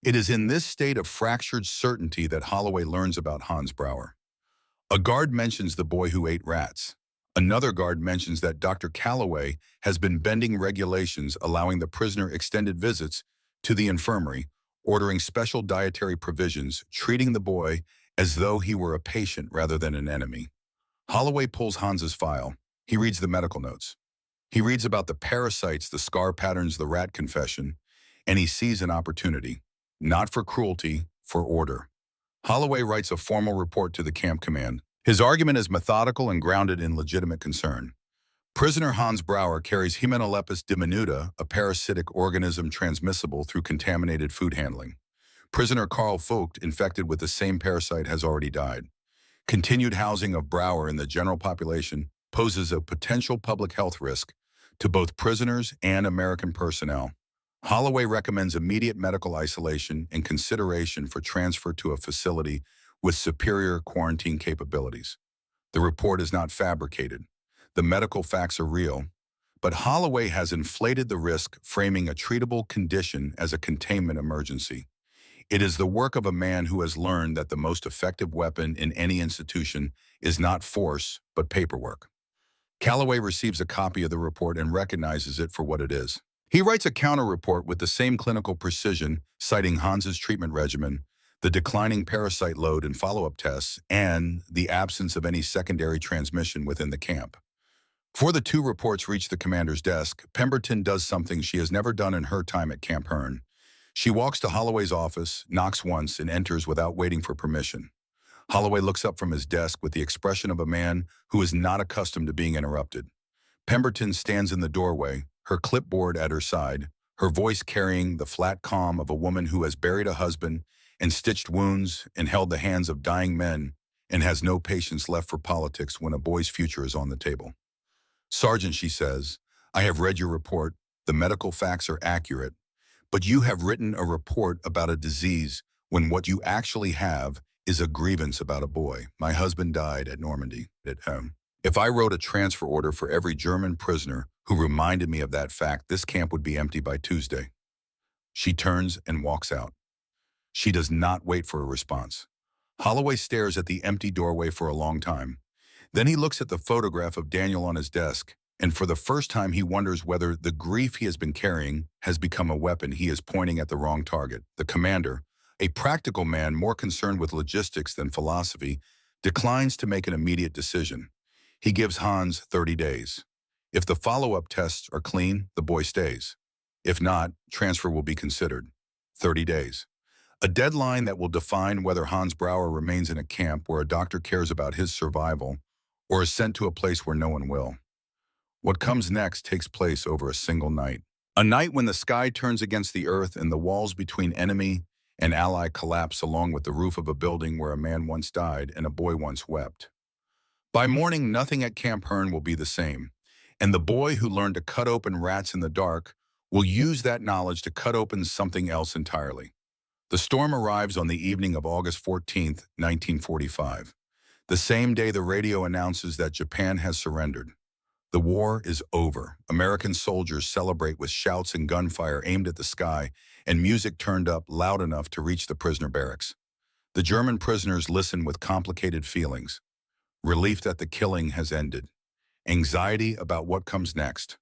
It is in this state of fractured certainty that Holloway learns about Hans Brauer. A guard mentions the boy who ate rats. Another guard mentions that Dr. Calloway has been bending regulations allowing the prisoner extended visits to the infirmary, ordering special dietary provisions, treating the boy as though he were a patient rather than an enemy. Holloway pulls Hans's file. He reads the medical notes. He reads about the parasites, the scar patterns, the rat confession, and he sees an opportunity, not for cruelty, for order. Holloway writes a formal report to the camp command. His argument is methodical and grounded in legitimate concern. Prisoner Hans Brauer carries Hymenopus diminuta, a parasitic organism transmissible through contaminated food handling. Prisoner Karl Vogt, infected with the same parasite, has already died. Continued housing of Brauer in the general population poses a potential public health risk to both prisoners and American personnel. Holloway recommends immediate medical isolation and consideration for transfer to a facility with superior quarantine capabilities. The report is not fabricated. The medical facts are real, but Holloway has inflated the risk, framing a treatable condition as a containment emergency. It is the work of a man who has learned that the most effective weapon in any institution is not force, but paperwork. Calloway receives a copy of the report and recognizes it for what it is. He writes a counter-report with the same clinical precision, citing Hans's treatment regimen, the declining parasite load and follow-up tests, and the absence of any secondary transmission within the camp. Before the two reports reach the commander's desk, Pemberton does something she has never done in her time at Camp Hearn. She walks to Holloway's office, knocks once, and enters without waiting for permission. Holloway looks up from his desk with the expression of a man who is not accustomed to being interrupted. Pemberton stands in the doorway, her clipboard at her side, her voice carrying the flat calm of a woman who has buried a husband and stitched wounds and held the hands of dying men and has no patience left for politics when a boy's future is on the table. Sergeant, she says, I have read your report. The medical facts are accurate, but you have written a report about a disease when what you actually have is a grievance about a boy. My husband died at Normandy at home. If I wrote a transfer order for every German prisoner who reminded me of that fact, this camp would be empty by Tuesday. She turns and walks out. She does not wait for a response. Holloway stares at the empty doorway for a long time. Then he looks at the photograph of Daniel on his desk, and for the first time he wonders whether the grief he has been carrying has become a weapon he is pointing at the wrong target. The commander, a practical man more concerned with logistics than philosophy, declines to make an immediate decision. He gives Hans 30 days. If the follow-up tests are clean, the boy stays. If not, transfer will be considered. 30 days. A deadline that will define whether Hans Brauer remains in a camp where a doctor cares about his survival or is sent to a place where no one will. What comes next takes place over a single night. A night when the sky turns against the earth and the walls between enemy and ally collapse along with the roof of a building where a man once died and a boy once wept. By morning, nothing at Camp Hearn will be the same, and the boy who learned to cut open rats in the dark will use that knowledge to cut open something else entirely. The storm arrives on the evening of August 14th, 1945. The same day the radio announces that Japan has surrendered. The war is over. American soldiers celebrate with shouts and gunfire aimed at the sky and music turned up loud enough to reach the prisoner barracks. The German prisoners listen with complicated feelings. Relief that the killing has ended. Anxiety about what comes next.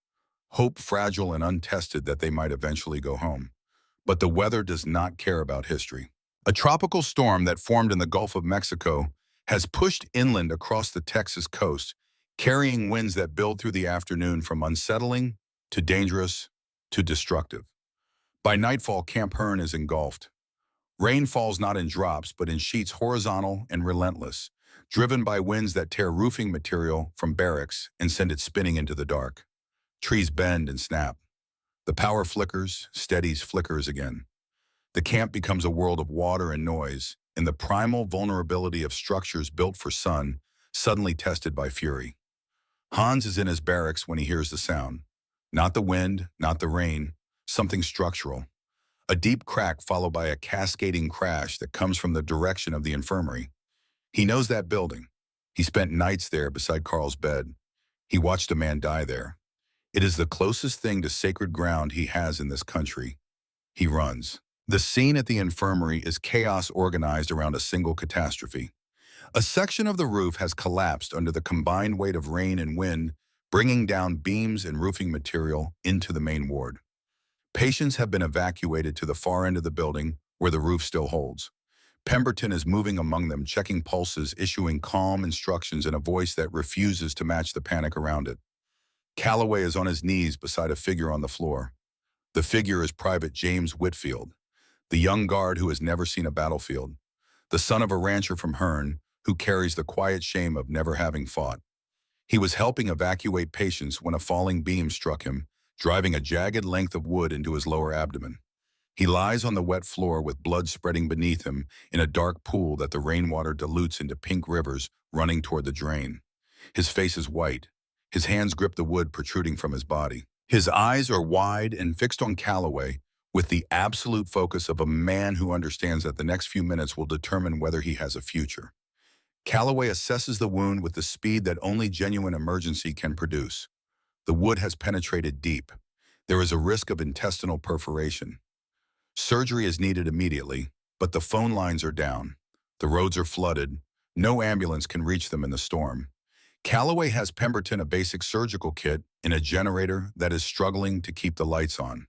Hope fragile and untested that they might eventually go home. But the weather does not care about history. A tropical storm that formed in the Gulf of Mexico has pushed inland across the Texas coast, carrying winds that build through the afternoon from unsettling to dangerous to destructive. By nightfall, Camp Hearn is engulfed. Rain falls not in drops, but in sheets horizontal and relentless, driven by winds that tear roofing material from barracks and send it spinning into the dark. Trees bend and snap. The power flickers, steadies, flickers again. The camp becomes a world of water and noise, and the primal vulnerability of structures built for sun, suddenly tested by fury. Hans is in his barracks when he hears the sound. Not the wind, not the rain, something structural. A deep crack followed by a cascading crash that comes from the direction of the infirmary. He knows that building. He spent nights there beside Carl's bed. He watched a man die there. It is the closest thing to sacred ground he has in this country. He runs. The scene at the infirmary is chaos organized around a single catastrophe. A section of the roof has collapsed under the combined weight of rain and wind, bringing down beams and roofing material into the main ward. Patients have been evacuated to the far end of the building where the roof still holds. Pemberton is moving among them, checking pulses, issuing calm instructions in a voice that refuses to match the panic around it. Calloway is on his knees beside a figure on the floor. The figure is Private James Whitfield, the young guard who has never seen a battlefield, the son of a rancher from Hearn who carries the quiet shame of never having fought. He was helping evacuate patients when a falling beam struck him, driving a jagged length of wood into his lower abdomen. He lies on the wet floor with blood spreading beneath him in a dark pool that the rainwater dilutes into pink rivers running toward the drain. His face is white. His hands grip the wood protruding from his body. His eyes are wide and fixed on Calloway with the absolute focus of a man who understands that the next few minutes will determine whether he has a future. Calloway assesses the wound with the speed that only genuine emergency can produce. The wood has penetrated deep. There is a risk of intestinal perforation. Surgery is needed immediately, but the phone lines are down. The roads are flooded. No ambulance can reach them in the storm. Calloway has Pemberton a basic surgical kit and a generator that is struggling to keep the lights on.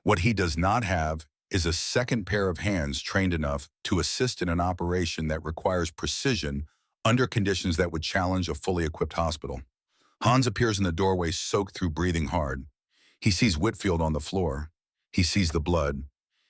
What he does not have is a second pair of hands trained enough to assist in an operation that requires precision under conditions that would challenge a fully equipped hospital. Hans appears in the doorway, soaked through, breathing hard. He sees Whitfield on the floor. He sees the blood.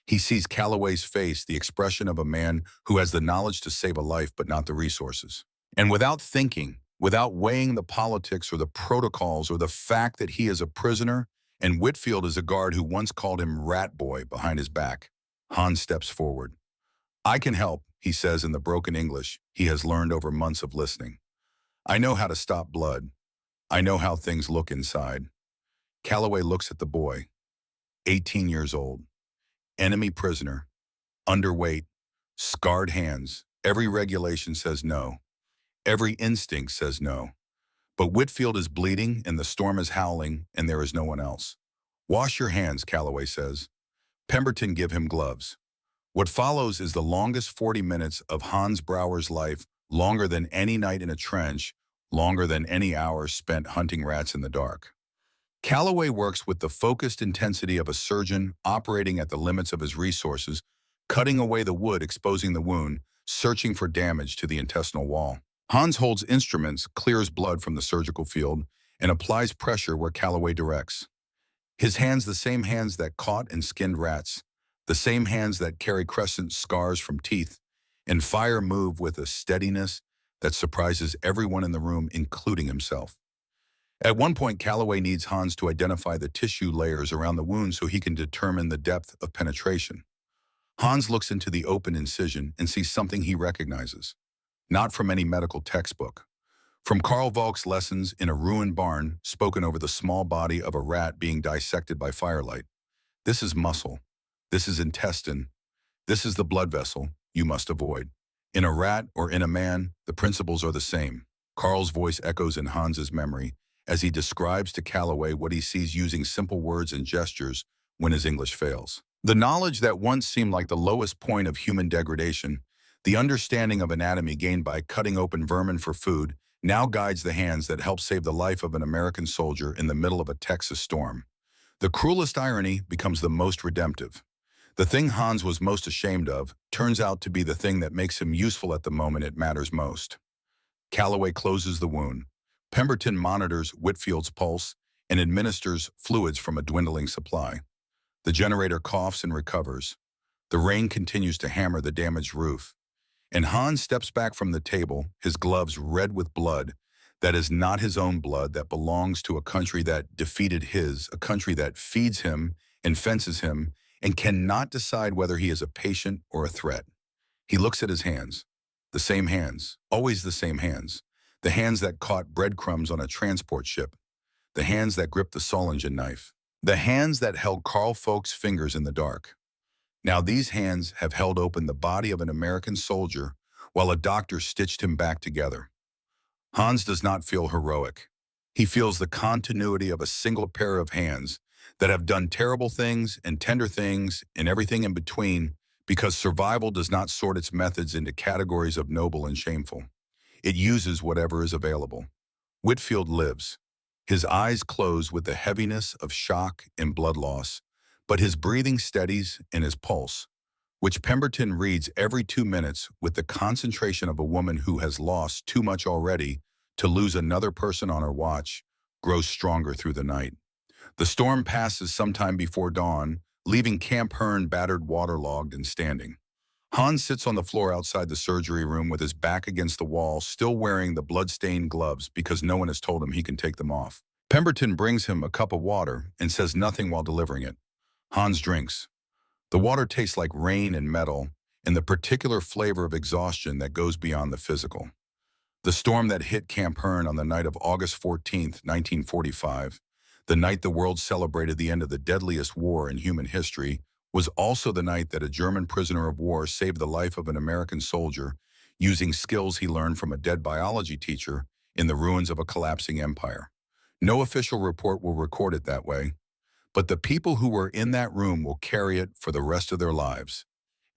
He sees Calloway's face, the expression of a man who has the knowledge to save a life but not the resources. And without thinking, without weighing the politics or the protocols or the fact that he is a prisoner and Whitfield is a guard who once called him Rat Boy behind his back. Hans steps forward. "I can help," he says in the broken English he has learned over months of listening. "I know how to stop blood. I know how things look inside." Calloway looks at the boy, 18 years old, enemy prisoner, underweight, scarred hands. Every regulation says no. Every instinct says no. But Whitfield is bleeding and the storm is howling and there is no one else. "Wash your hands," Calloway says. Pemberton give him gloves. What follows is the longest 40 minutes of Hans Brauer's life, longer than any night in a trench, longer than any hour spent hunting rats in the dark. Calloway works with the focused intensity of a surgeon operating at the limits of his resources, cutting away the wood, exposing the wound, searching for damage to the intestinal wall. Hans holds instruments, clears blood from the surgical field, and applies pressure where Calloway directs. His hands, the same hands that caught and skinned rats, the same hands that carry crescent scars from teeth, and fire, move with a steadiness that surprises everyone in the room, including himself. At one point, Calloway needs Hans to identify the tissue layers around the wound so he can determine the depth of penetration. Hans looks into the open incision and sees something he recognizes, not from any medical textbook. From Carl Volk's lessons in a ruined barn spoken over the small body of a rat being dissected by firelight. This is muscle. This is intestine. This is the blood vessel you must avoid. In a rat or in a man, the principles are the same. Carl's voice echoes in Hans's memory as he describes to Calloway what he sees using simple words and gestures when his English fails. The knowledge that once seemed like the lowest point of human degradation, the understanding of anatomy gained by cutting open vermin for food, now guides the hands that help save the life of an American soldier in the middle of a Texas storm. The cruelest irony becomes the most redemptive. The thing Hans was most ashamed of turns out to be the thing that makes him useful at the moment it matters most. Calloway closes the wound. Pemberton monitors Whitfield's pulse and administers fluids from a dwindling supply. The generator coughs and recovers. The rain continues to hammer the damaged roof. And Hans steps back from the table, his gloves red with blood. That is not his own blood, that belongs to a country that defeated his, a country that feeds him and fences him and cannot decide whether he is a patient or a threat. He looks at his hands. The same hands, always the same hands. The hands that caught breadcrumbs on a transport ship. The hands that gripped the Solingen knife. The hands that held Carl Folk's fingers in the dark. Now these hands have held open the body of an American soldier while a doctor stitched him back together. Hans does not feel heroic. He feels the continuity of a single pair of hands that have done terrible things and tender things and everything in between, because survival does not sort its methods into categories of noble and shameful. It uses whatever is available. Whitfield lives. His eyes close with the heaviness of shock and blood loss, but his breathing steadies and his pulse, which Pemberton reads every 2 minutes with the concentration of a woman who has lost too much already to lose another person on her watch, grows stronger through the night. The storm passes sometime before dawn, leaving Camp Hearn battered, waterlogged, and standing. Hans sits on the floor outside the surgery room with his back against the wall, still wearing the blood-stained gloves because no one has told him he can take them off. Pemberton brings him a cup of water and says nothing while delivering it. Hans drinks. The water tastes like rain and metal, and the particular flavor of exhaustion that goes beyond the physical. The storm that hit Camp Hearn on the night of August 14, 1945, the night the world celebrated the end of the deadliest war in human history, was also the night that a German prisoner of war saved the life of an American soldier using skills he learned from a dead biology teacher in the ruins of a collapsing empire. No official report will record it that way, but the people who were in that room will carry it for the rest of their lives.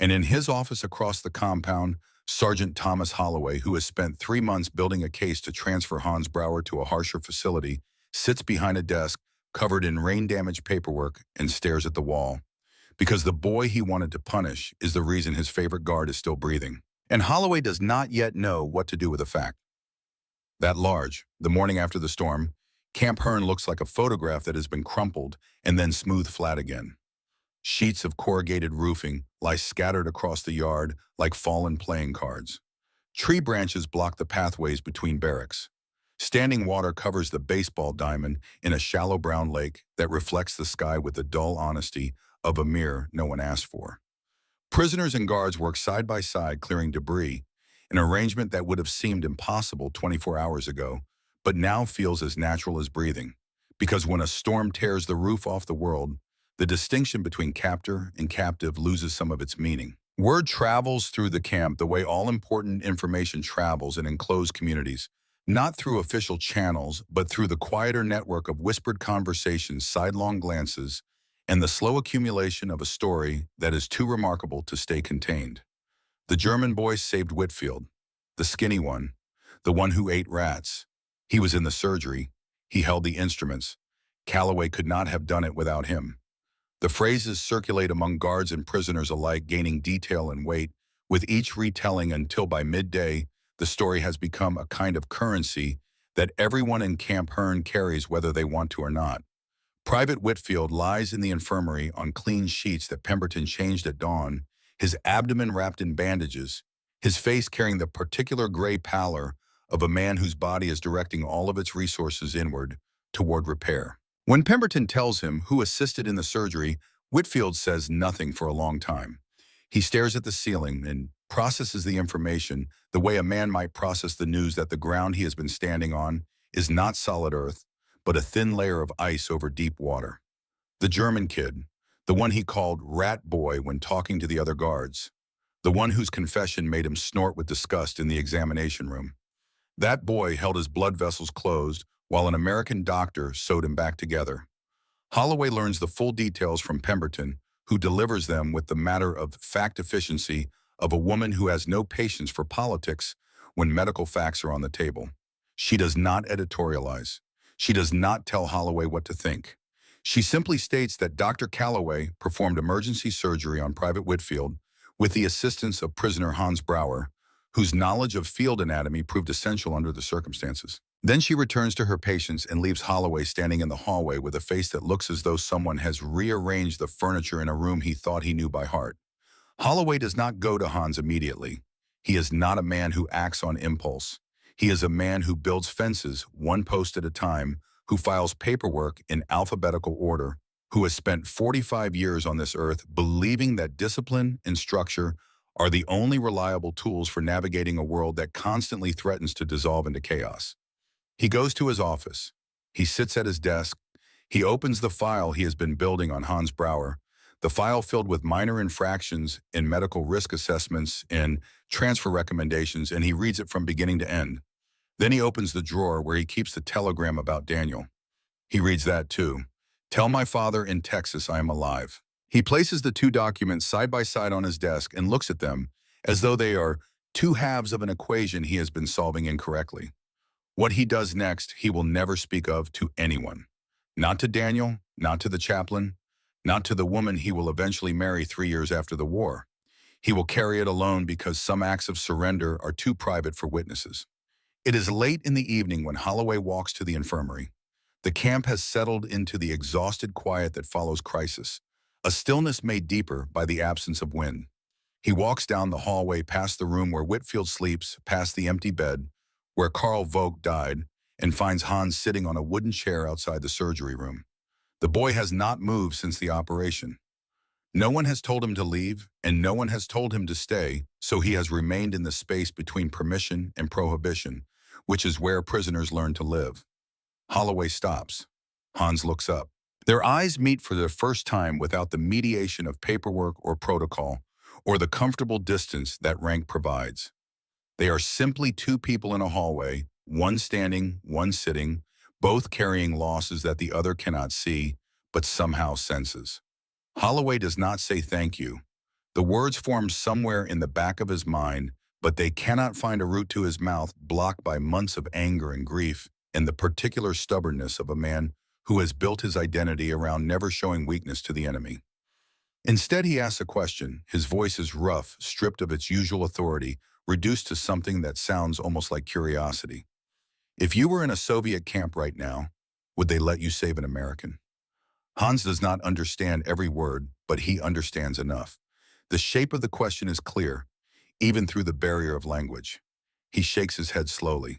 And in his office across the compound, Sergeant Thomas Holloway, who has spent 3 months building a case to transfer Hans Brauer to a harsher facility, sits behind a desk covered in rain-damaged paperwork and stares at the wall. Because the boy he wanted to punish is the reason his favorite guard is still breathing. And Holloway does not yet know what to do with the fact. That large, the morning after the storm, Camp Hearn looks like a photograph that has been crumpled and then smoothed flat again. Sheets of corrugated roofing lie scattered across the yard like fallen playing cards. Tree branches block the pathways between barracks. Standing water covers the baseball diamond in a shallow brown lake that reflects the sky with the dull honesty of a mirror no one asked for. Prisoners and guards work side by side clearing debris, an arrangement that would have seemed impossible 24 hours ago, but now feels as natural as breathing. Because when a storm tears the roof off the world, the distinction between captor and captive loses some of its meaning. Word travels through the camp the way all important information travels in enclosed communities, not through official channels, but through the quieter network of whispered conversations, sidelong glances, and the slow accumulation of a story that is too remarkable to stay contained. The German boy saved Whitfield, the skinny one, the one who ate rats. He was in the surgery. He held the instruments. Calloway could not have done it without him. The phrases circulate among guards and prisoners alike, gaining detail and weight, with each retelling until by midday, the story has become a kind of currency that everyone in Camp Hearn carries whether they want to or not. Private Whitfield lies in the infirmary on clean sheets that Pemberton changed at dawn, his abdomen wrapped in bandages, his face carrying the particular gray pallor of a man whose body is directing all of its resources inward toward repair. When Pemberton tells him who assisted in the surgery, Whitfield says nothing for a long time. He stares at the ceiling and processes the information the way a man might process the news that the ground he has been standing on is not solid earth, but a thin layer of ice over deep water. The German kid, the one he called Rat Boy when talking to the other guards, the one whose confession made him snort with disgust in the examination room. That boy held his blood vessels closed while an American doctor sewed him back together. Holloway learns the full details from Pemberton, who delivers them with the matter of fact efficiency of a woman who has no patience for politics when medical facts are on the table. She does not editorialize. She does not tell Holloway what to think. She simply states that Dr. Calloway performed emergency surgery on Private Whitfield with the assistance of prisoner Hans Brauer, whose knowledge of field anatomy proved essential under the circumstances. Then she returns to her patients and leaves Holloway standing in the hallway with a face that looks as though someone has rearranged the furniture in a room he thought he knew by heart. Holloway does not go to Hans immediately. He is not a man who acts on impulse. He is a man who builds fences one post at a time, who files paperwork in alphabetical order, who has spent 45 years on this earth believing that discipline and structure are the only reliable tools for navigating a world that constantly threatens to dissolve into chaos. He goes to his office. He sits at his desk. He opens the file he has been building on Hans Brauer, the file filled with minor infractions in medical risk assessments and transfer recommendations, and he reads it from beginning to end. Then he opens the drawer where he keeps the telegram about Daniel. He reads that too. Tell my father in Texas I am alive. He places the two documents side by side on his desk and looks at them as though they are two halves of an equation he has been solving incorrectly. What he does next, he will never speak of to anyone. Not to Daniel, not to the chaplain, not to the woman he will eventually marry 3 years after the war. He will carry it alone because some acts of surrender are too private for witnesses. It is late in the evening when Holloway walks to the infirmary. The camp has settled into the exhausted quiet that follows crisis, a stillness made deeper by the absence of wind. He walks down the hallway past the room where Whitfield sleeps, past the empty bed, where Karl Vogt died, and finds Hans sitting on a wooden chair outside the surgery room. The boy has not moved since the operation. No one has told him to leave, and no one has told him to stay, so he has remained in the space between permission and prohibition, which is where prisoners learn to live. Holloway stops. Hans looks up. Their eyes meet for the first time without the mediation of paperwork or protocol, or the comfortable distance that rank provides. They are simply two people in a hallway, one standing, one sitting, both carrying losses that the other cannot see, but somehow senses. Holloway does not say thank you. The words form somewhere in the back of his mind, but they cannot find a route to his mouth, blocked by months of anger and grief and the particular stubbornness of a man who has built his identity around never showing weakness to the enemy. Instead, he asks a question. His voice is rough, stripped of its usual authority, reduced to something that sounds almost like curiosity. If you were in a Soviet camp right now, would they let you save an American? Hans does not understand every word, but he understands enough. The shape of the question is clear, even through the barrier of language. He shakes his head slowly.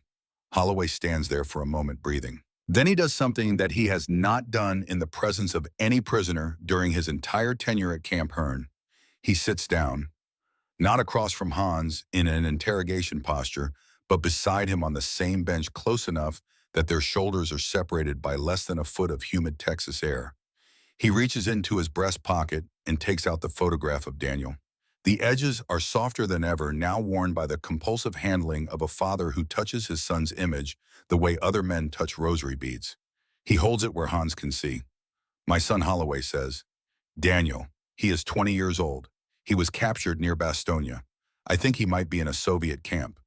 Holloway stands there for a moment breathing. Then he does something that he has not done in the presence of any prisoner during his entire tenure at Camp Hearn. He sits down, not across from Hans in an interrogation posture, but beside him on the same bench close enough that their shoulders are separated by less than a foot of humid Texas air. He reaches into his breast pocket and takes out the photograph of Daniel. The edges are softer than ever, now worn by the compulsive handling of a father who touches his son's image the way other men touch rosary beads. He holds it where Hans can see. My son Holloway says, Daniel, he is 20 years old. He was captured near Bastogne. I think he might be in a Soviet camp.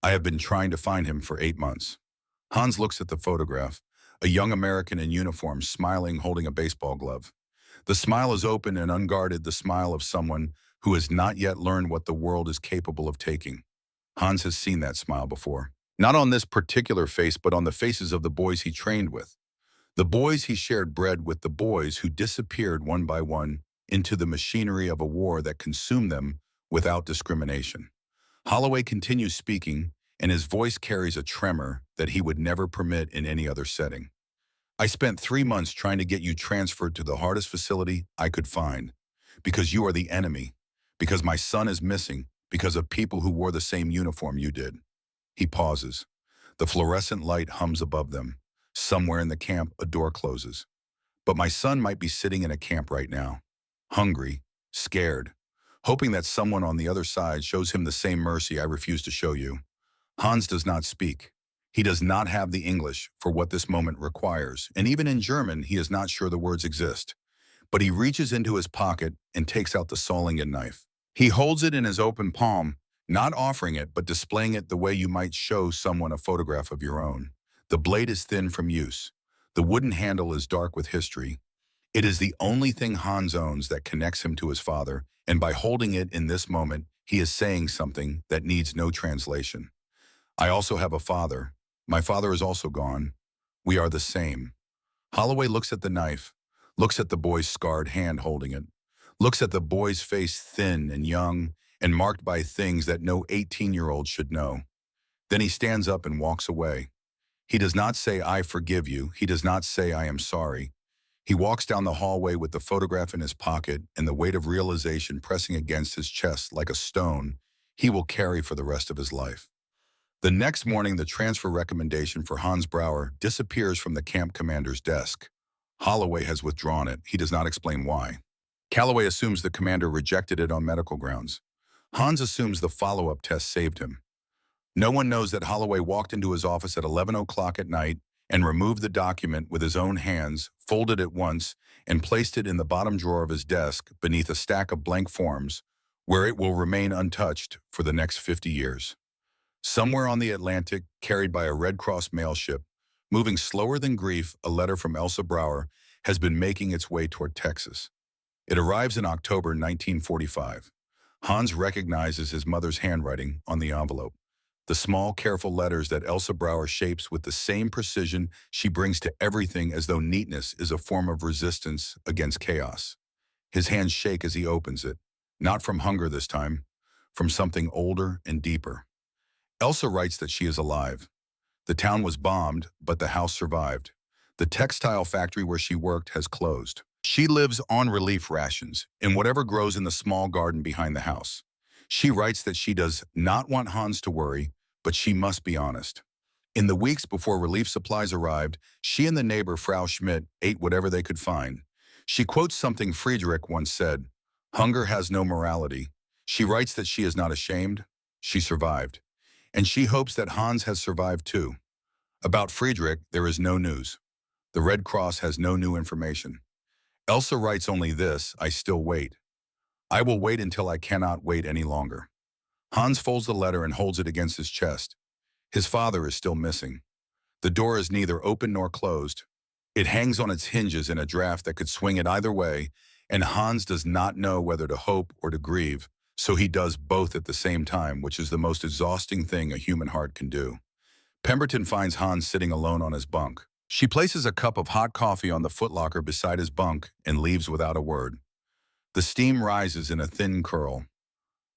I have been trying to find him for 8 months. Hans looks at the photograph, a young American in uniform smiling, holding a baseball glove. The smile is open and unguarded, the smile of someone who has not yet learned what the world is capable of taking. Hans has seen that smile before. Not on this particular face, but on the faces of the boys he trained with. The boys he shared bread with, the boys who disappeared one by one into the machinery of a war that consumed them without discrimination. Holloway continues speaking, and his voice carries a tremor that he would never permit in any other setting. I spent 3 months trying to get you transferred to the hardest facility I could find, because you are the enemy, because my son is missing, because of people who wore the same uniform you did. He pauses. The fluorescent light hums above them. Somewhere in the camp, a door closes. But my son might be sitting in a camp right now, hungry, scared, hoping that someone on the other side shows him the same mercy I refuse to show you. Hans does not speak. He does not have the English for what this moment requires, and even in German, he is not sure the words exist. But he reaches into his pocket and takes out the Solingen knife. He holds it in his open palm, not offering it, but displaying it the way you might show someone a photograph of your own. The blade is thin from use. The wooden handle is dark with history. It is the only thing Hans owns that connects him to his father, and by holding it in this moment, he is saying something that needs no translation. I also have a father. My father is also gone. We are the same. Holloway looks at the knife, looks at the boy's scarred hand holding it, looks at the boy's face thin and young and marked by things that no 18-year-old should know. Then he stands up and walks away. He does not say, I forgive you. He does not say, I am sorry. He walks down the hallway with the photograph in his pocket and the weight of realization pressing against his chest like a stone he will carry for the rest of his life. The next morning, the transfer recommendation for Hans Brauer disappears from the camp commander's desk. Holloway has withdrawn it. He does not explain why. Calloway assumes the commander rejected it on medical grounds. Hans assumes the follow-up test saved him. No one knows that Holloway walked into his office at 11 o'clock at night and removed the document with his own hands, folded it once, and placed it in the bottom drawer of his desk beneath a stack of blank forms, where it will remain untouched for the next 50 years. Somewhere on the Atlantic, carried by a Red Cross mail ship, moving slower than grief, a letter from Elsa Brauer has been making its way toward Texas. It arrives in October 1945. Hans recognizes his mother's handwriting on the envelope. The small, careful letters that Elsa Brauer shapes with the same precision she brings to everything, as though neatness is a form of resistance against chaos. His hands shake as he opens it, not from hunger this time, from something older and deeper. Elsa writes that she is alive. The town was bombed, but the house survived. The textile factory where she worked has closed. She lives on relief rations, in whatever grows in the small garden behind the house. She writes that she does not want Hans to worry, but she must be honest. In the weeks before relief supplies arrived, she and the neighbor, Frau Schmidt, ate whatever they could find. She quotes something Friedrich once said, "Hunger has no morality." She writes that she is not ashamed. She survived. And she hopes that Hans has survived too. About Friedrich, there is no news. The Red Cross has no new information. Elsa writes only this: I still wait. I will wait until I cannot wait any longer. Hans folds the letter and holds it against his chest. His father is still missing. The door is neither open nor closed. It hangs on its hinges in a draft that could swing it either way, and Hans does not know whether to hope or to grieve, so he does both at the same time, which is the most exhausting thing a human heart can do. Pemberton finds Hans sitting alone on his bunk. She places a cup of hot coffee on the footlocker beside his bunk and leaves without a word. The steam rises in a thin curl.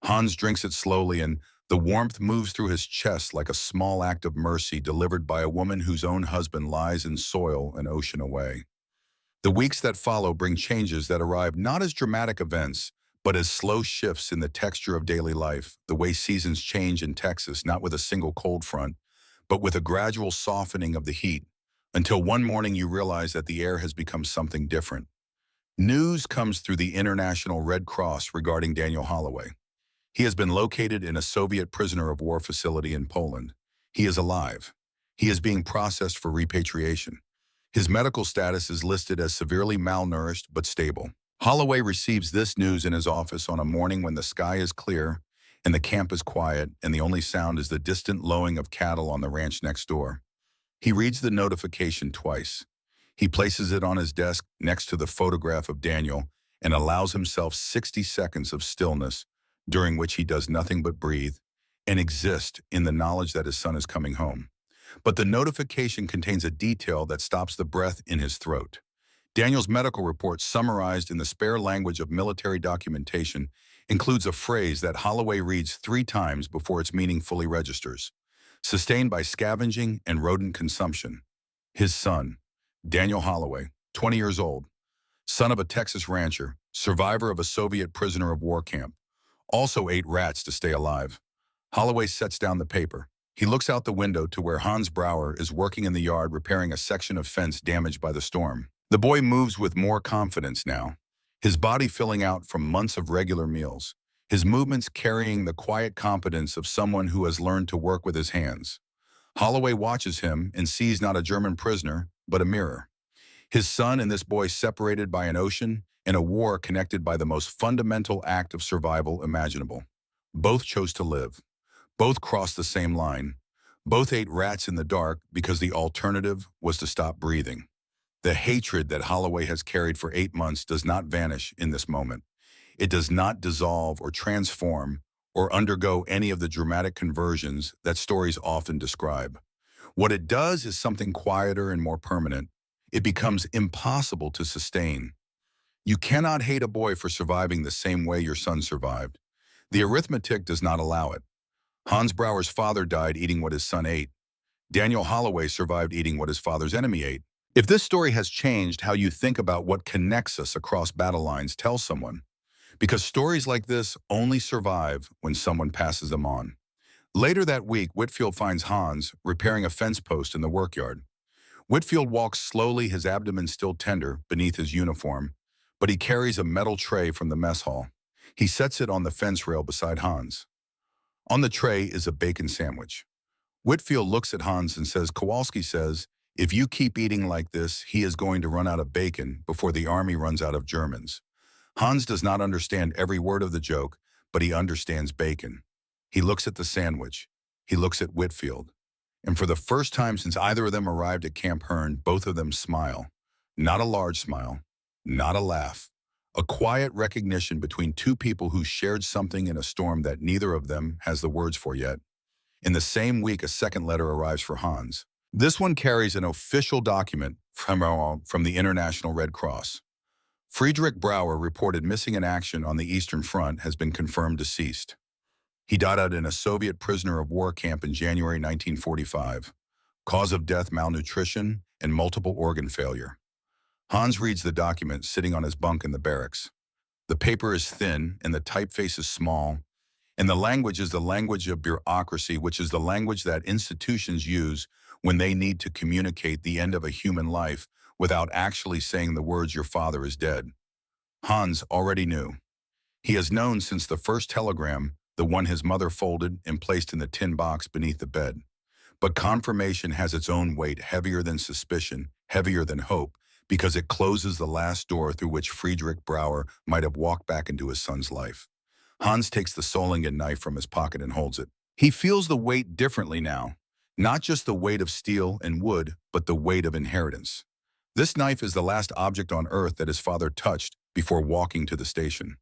Hans drinks it slowly and The warmth moves through his chest like a small act of mercy delivered by a woman whose own husband lies in soil an ocean away. The weeks that follow bring changes that arrive not as dramatic events, but as slow shifts in the texture of daily life, the way seasons change in Texas, not with a single cold front, but with a gradual softening of the heat, until one morning you realize that the air has become something different. News comes through the International Red Cross regarding Daniel Holloway. He has been located in a Soviet prisoner of war facility in Poland. He is alive. He is being processed for repatriation. His medical status is listed as severely malnourished but stable. Holloway receives this news in his office on a morning when the sky is clear and the camp is quiet and the only sound is the distant lowing of cattle on the ranch next door. He reads the notification twice. He places it on his desk next to the photograph of Daniel and allows himself 60 seconds of stillness during which he does nothing but breathe and exist in the knowledge that his son is coming home. But the notification contains a detail that stops the breath in his throat. Daniel's medical report, summarized in the spare language of military documentation, includes a phrase that Holloway reads 3 times before its meaning fully registers. Sustained by scavenging and rodent consumption. His son, Daniel Holloway, 20 years old, son of a Texas rancher, survivor of a Soviet prisoner of war camp, also ate rats to stay alive. Holloway sets down the paper. He looks out the window to where Hans Brauer is working in the yard repairing a section of fence damaged by the storm. The boy moves with more confidence now, his body filling out from months of regular meals, his movements carrying the quiet competence of someone who has learned to work with his hands. Holloway watches him and sees not a German prisoner, but a mirror. His son and this boy separated by an ocean and a war connected by the most fundamental act of survival imaginable. Both chose to live. Both crossed the same line. Both ate rats in the dark because the alternative was to stop breathing. The hatred that Holloway has carried for 8 months does not vanish in this moment. It does not dissolve or transform or undergo any of the dramatic conversions that stories often describe. What it does is something quieter and more permanent. It becomes impossible to sustain. You cannot hate a boy for surviving the same way your son survived. The arithmetic does not allow it. Hans Brauer's father died eating what his son ate. Daniel Holloway survived eating what his father's enemy ate. If this story has changed how you think about what connects us across battle lines, tell someone. Because stories like this only survive when someone passes them on. Later that week, Whitfield finds Hans repairing a fence post in the workyard. Whitfield walks slowly, his abdomen still tender beneath his uniform, but he carries a metal tray from the mess hall. He sets it on the fence rail beside Hans. On the tray is a bacon sandwich. Whitfield looks at Hans and says, "Kowalski says, if you keep eating like this, he is going to run out of bacon before the army runs out of Germans." Hans does not understand every word of the joke, but he understands bacon. He looks at the sandwich. He looks at Whitfield. And for the first time since either of them arrived at Camp Hearn, both of them smile. Not a large smile, not a laugh. A quiet recognition between two people who shared something in a storm that neither of them has the words for yet. In the same week, a second letter arrives for Hans. This one carries an official document from the International Red Cross. Friedrich Brauer, reported missing in action on the Eastern Front, has been confirmed deceased. He died out in a Soviet prisoner of war camp in January 1945. Cause of death: malnutrition and multiple organ failure. Hans reads the document sitting on his bunk in the barracks. The paper is thin and the typeface is small, and the language is the language of bureaucracy, which is the language that institutions use when they need to communicate the end of a human life without actually saying the words "your father is dead." Hans already knew. He has known since the first telegram, the one his mother folded and placed in the tin box beneath the bed. But confirmation has its own weight, heavier than suspicion, heavier than hope, because it closes the last door through which Friedrich Brauer might have walked back into his son's life. Hans takes the Solingen knife from his pocket and holds it. He feels the weight differently now. Not just the weight of steel and wood, but the weight of inheritance. This knife is the last object on earth that his father touched before walking to the station.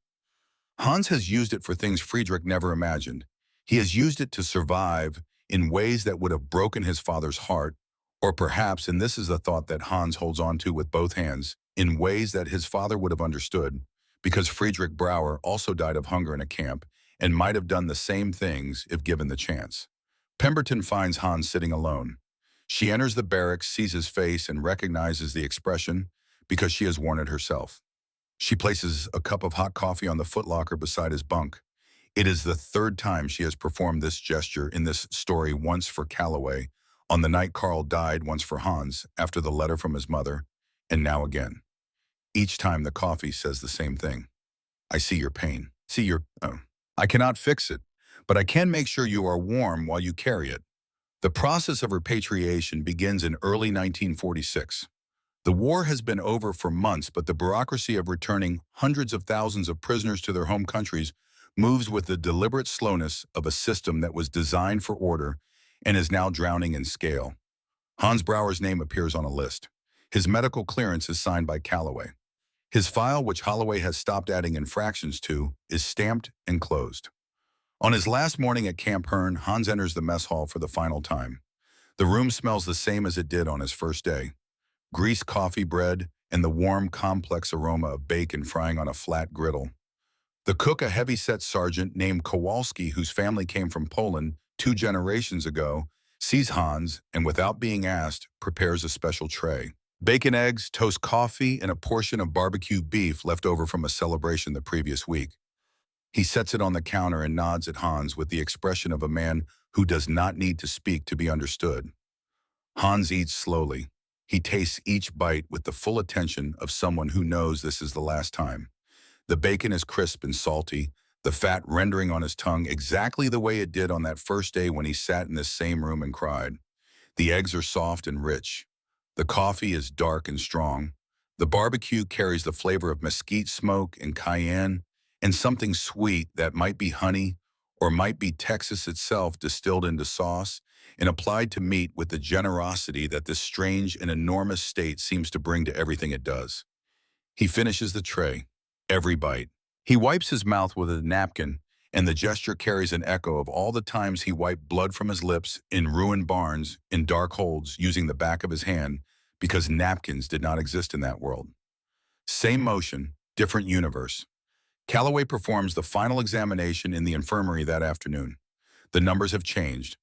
Hans has used it for things Friedrich never imagined. He has used it to survive in ways that would have broken his father's heart, or perhaps, and this is a thought that Hans holds on to with both hands, in ways that his father would have understood, because Friedrich Brauer also died of hunger in a camp, and might have done the same things if given the chance. Pemberton finds Hans sitting alone. She enters the barracks, sees his face, and recognizes the expression because she has worn it herself. She places a cup of hot coffee on the footlocker beside his bunk. It is the third time she has performed this gesture in this story, once for Calloway, on the night Carl died, once for Hans, after the letter from his mother, and now again. Each time the coffee says the same thing. I see your pain. See your... Oh. I cannot fix it, but I can make sure you are warm while you carry it. The process of repatriation begins in early 1946. The war has been over for months, but the bureaucracy of returning hundreds of thousands of prisoners to their home countries moves with the deliberate slowness of a system that was designed for order and is now drowning in scale. Hans Brauer's name appears on a list. His medical clearance is signed by Calloway. His file, which Holloway has stopped adding infractions to, is stamped and closed. On his last morning at Camp Hearn, Hans enters the mess hall for the final time. The room smells the same as it did on his first day. Greased coffee bread and the warm, complex aroma of bacon frying on a flat griddle. The cook, a heavy-set sergeant named Kowalski, whose family came from Poland 2 generations ago, sees Hans and, without being asked, prepares a special tray. Bacon, eggs, toast coffee, and a portion of barbecue beef left over from a celebration the previous week. He sets it on the counter and nods at Hans with the expression of a man who does not need to speak to be understood. Hans eats slowly. He tastes each bite with the full attention of someone who knows this is the last time. The bacon is crisp and salty, the fat rendering on his tongue exactly the way it did on that first day when he sat in this same room and cried. The eggs are soft and rich. The coffee is dark and strong. The barbecue carries the flavor of mesquite smoke and cayenne and something sweet that might be honey or might be Texas itself distilled into sauce and applied to meat with the generosity that this strange and enormous state seems to bring to everything it does. He finishes the tray, every bite. He wipes his mouth with a napkin, and the gesture carries an echo of all the times he wiped blood from his lips in ruined barns, in dark holes, using the back of his hand, because napkins did not exist in that world. Same motion, different universe. Calloway performs the final examination in the infirmary that afternoon. The numbers have changed.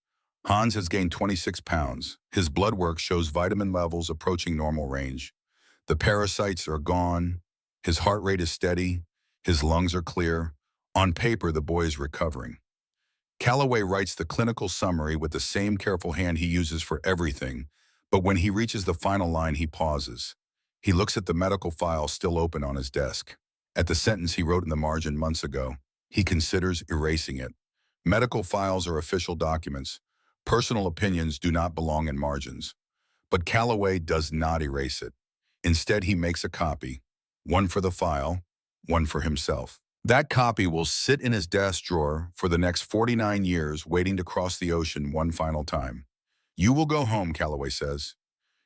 Hans has gained 26 pounds. His blood work shows vitamin levels approaching normal range. The parasites are gone. His heart rate is steady. His lungs are clear. On paper, the boy is recovering. Calloway writes the clinical summary with the same careful hand he uses for everything, but when he reaches the final line, he pauses. He looks at the medical file still open on his desk. At the sentence he wrote in the margin months ago, he considers erasing it. Medical files are official documents. Personal opinions do not belong in margins. But Calloway does not erase it. Instead, he makes a copy, one for the file, one for himself. That copy will sit in his desk drawer for the next 49 years, waiting to cross the ocean one final time. You will go home, Calloway says.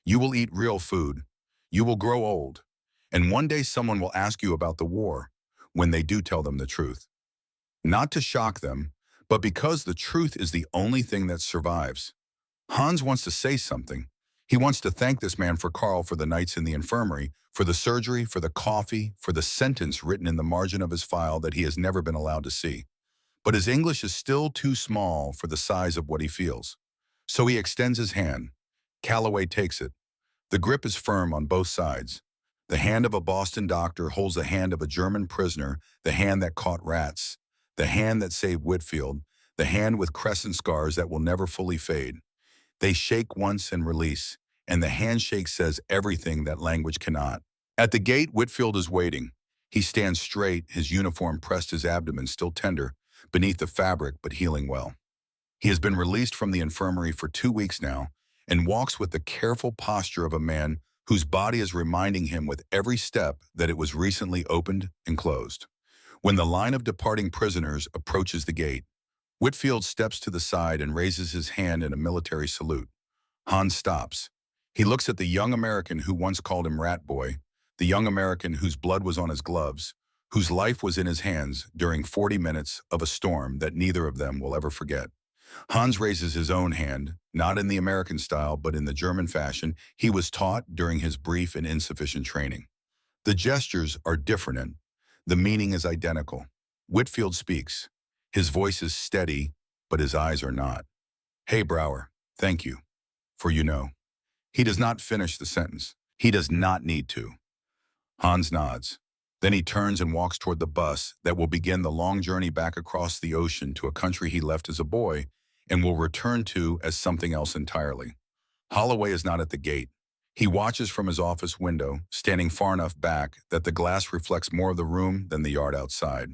You will eat real food. You will grow old. And one day someone will ask you about the war, when they do tell them the truth. Not to shock them, but because the truth is the only thing that survives. Hans wants to say something. He wants to thank this man for Carl, for the nights in the infirmary, for the surgery, for the coffee, for the sentence written in the margin of his file that he has never been allowed to see. But his English is still too small for the size of what he feels. So he extends his hand. Calloway takes it. The grip is firm on both sides. The hand of a Boston doctor holds the hand of a German prisoner, the hand that caught rats, the hand that saved Whitfield, the hand with crescent scars that will never fully fade. They shake once and release, and the handshake says everything that language cannot. At the gate, Whitfield is waiting. He stands straight, his uniform pressed, his abdomen still tender, beneath the fabric but healing well. He has been released from the infirmary for 2 weeks now, and walks with the careful posture of a man whose body is reminding him with every step that it was recently opened and closed. When the line of departing prisoners approaches the gate, Whitfield steps to the side and raises his hand in a military salute. Hans stops. He looks at the young American who once called him Rat Boy, the young American whose blood was on his gloves, whose life was in his hands during 40 minutes of a storm that neither of them will ever forget. Hans raises his own hand, not in the American style, but in the German fashion he was taught during his brief and insufficient training. The gestures are different and the meaning is identical. Whitfield speaks. His voice is steady, but his eyes are not. Hey, Brower, thank you, for you know. He does not finish the sentence. He does not need to. Hans nods. Then he turns and walks toward the bus that will begin the long journey back across the ocean to a country he left as a boy and will return to as something else entirely. Holloway is not at the gate. He watches from his office window, standing far enough back that the glass reflects more of the room than the yard outside.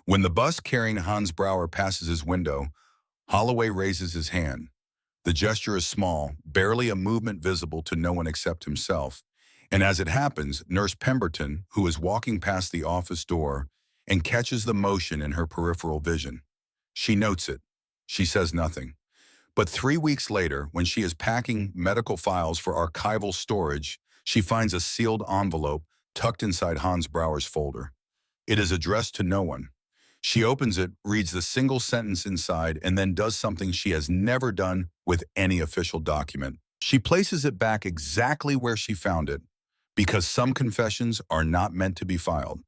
When the bus carrying Hans Brower passes his window, Holloway raises his hand. The gesture is small, barely a movement visible to no one except himself. And as it happens, Nurse Pemberton, who is walking past the office door, and catches the motion in her peripheral vision. She notes it. She says nothing. But 3 weeks later, when she is packing medical files for archival storage, she finds a sealed envelope tucked inside Hans Brower's folder. It is addressed to no one. She opens it, reads the single sentence inside, and then does something she has never done with any official document. She places it back exactly where she found it, because some confessions are not meant to be filed.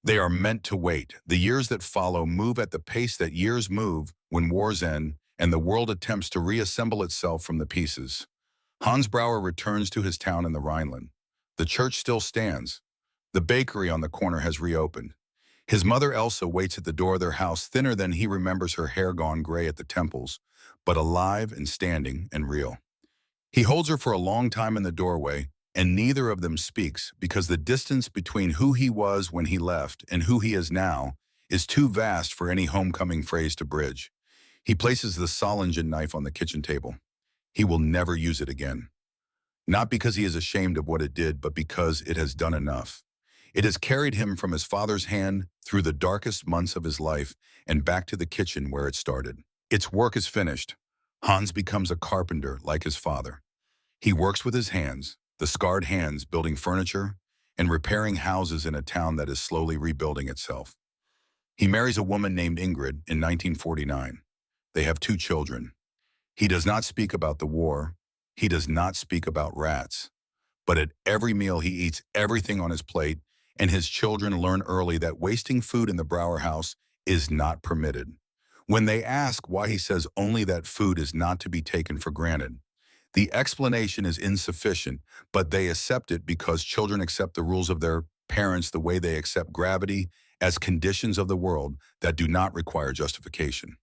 They are meant to wait. The years that follow move at the pace that years move when wars end and the world attempts to reassemble itself from the pieces. Hans Brower returns to his town in the Rhineland. The church still stands. The bakery on the corner has reopened. His mother Elsa waits at the door of their house, thinner than he remembers, her hair gone gray at the temples, but alive and standing and real. He holds her for a long time in the doorway, and neither of them speaks because the distance between who he was when he left and who he is now is too vast for any homecoming phrase to bridge. He places the Solingen knife on the kitchen table. He will never use it again. Not because he is ashamed of what it did, but because it has done enough. It has carried him from his father's hand through the darkest months of his life and back to the kitchen where it started. Its work is finished. Hans becomes a carpenter like his father. He works with his hands, the scarred hands, building furniture and repairing houses in a town that is slowly rebuilding itself. He marries a woman named Ingrid in 1949. They have 2 children. He does not speak about the war. He does not speak about rats. But at every meal he eats everything on his plate, and his children learn early that wasting food in the Brower house is not permitted. When they ask why, he says only that food is not to be taken for granted. The explanation is insufficient, but they accept it because children accept the rules of their parents the way they accept gravity as conditions of the world that do not require justification.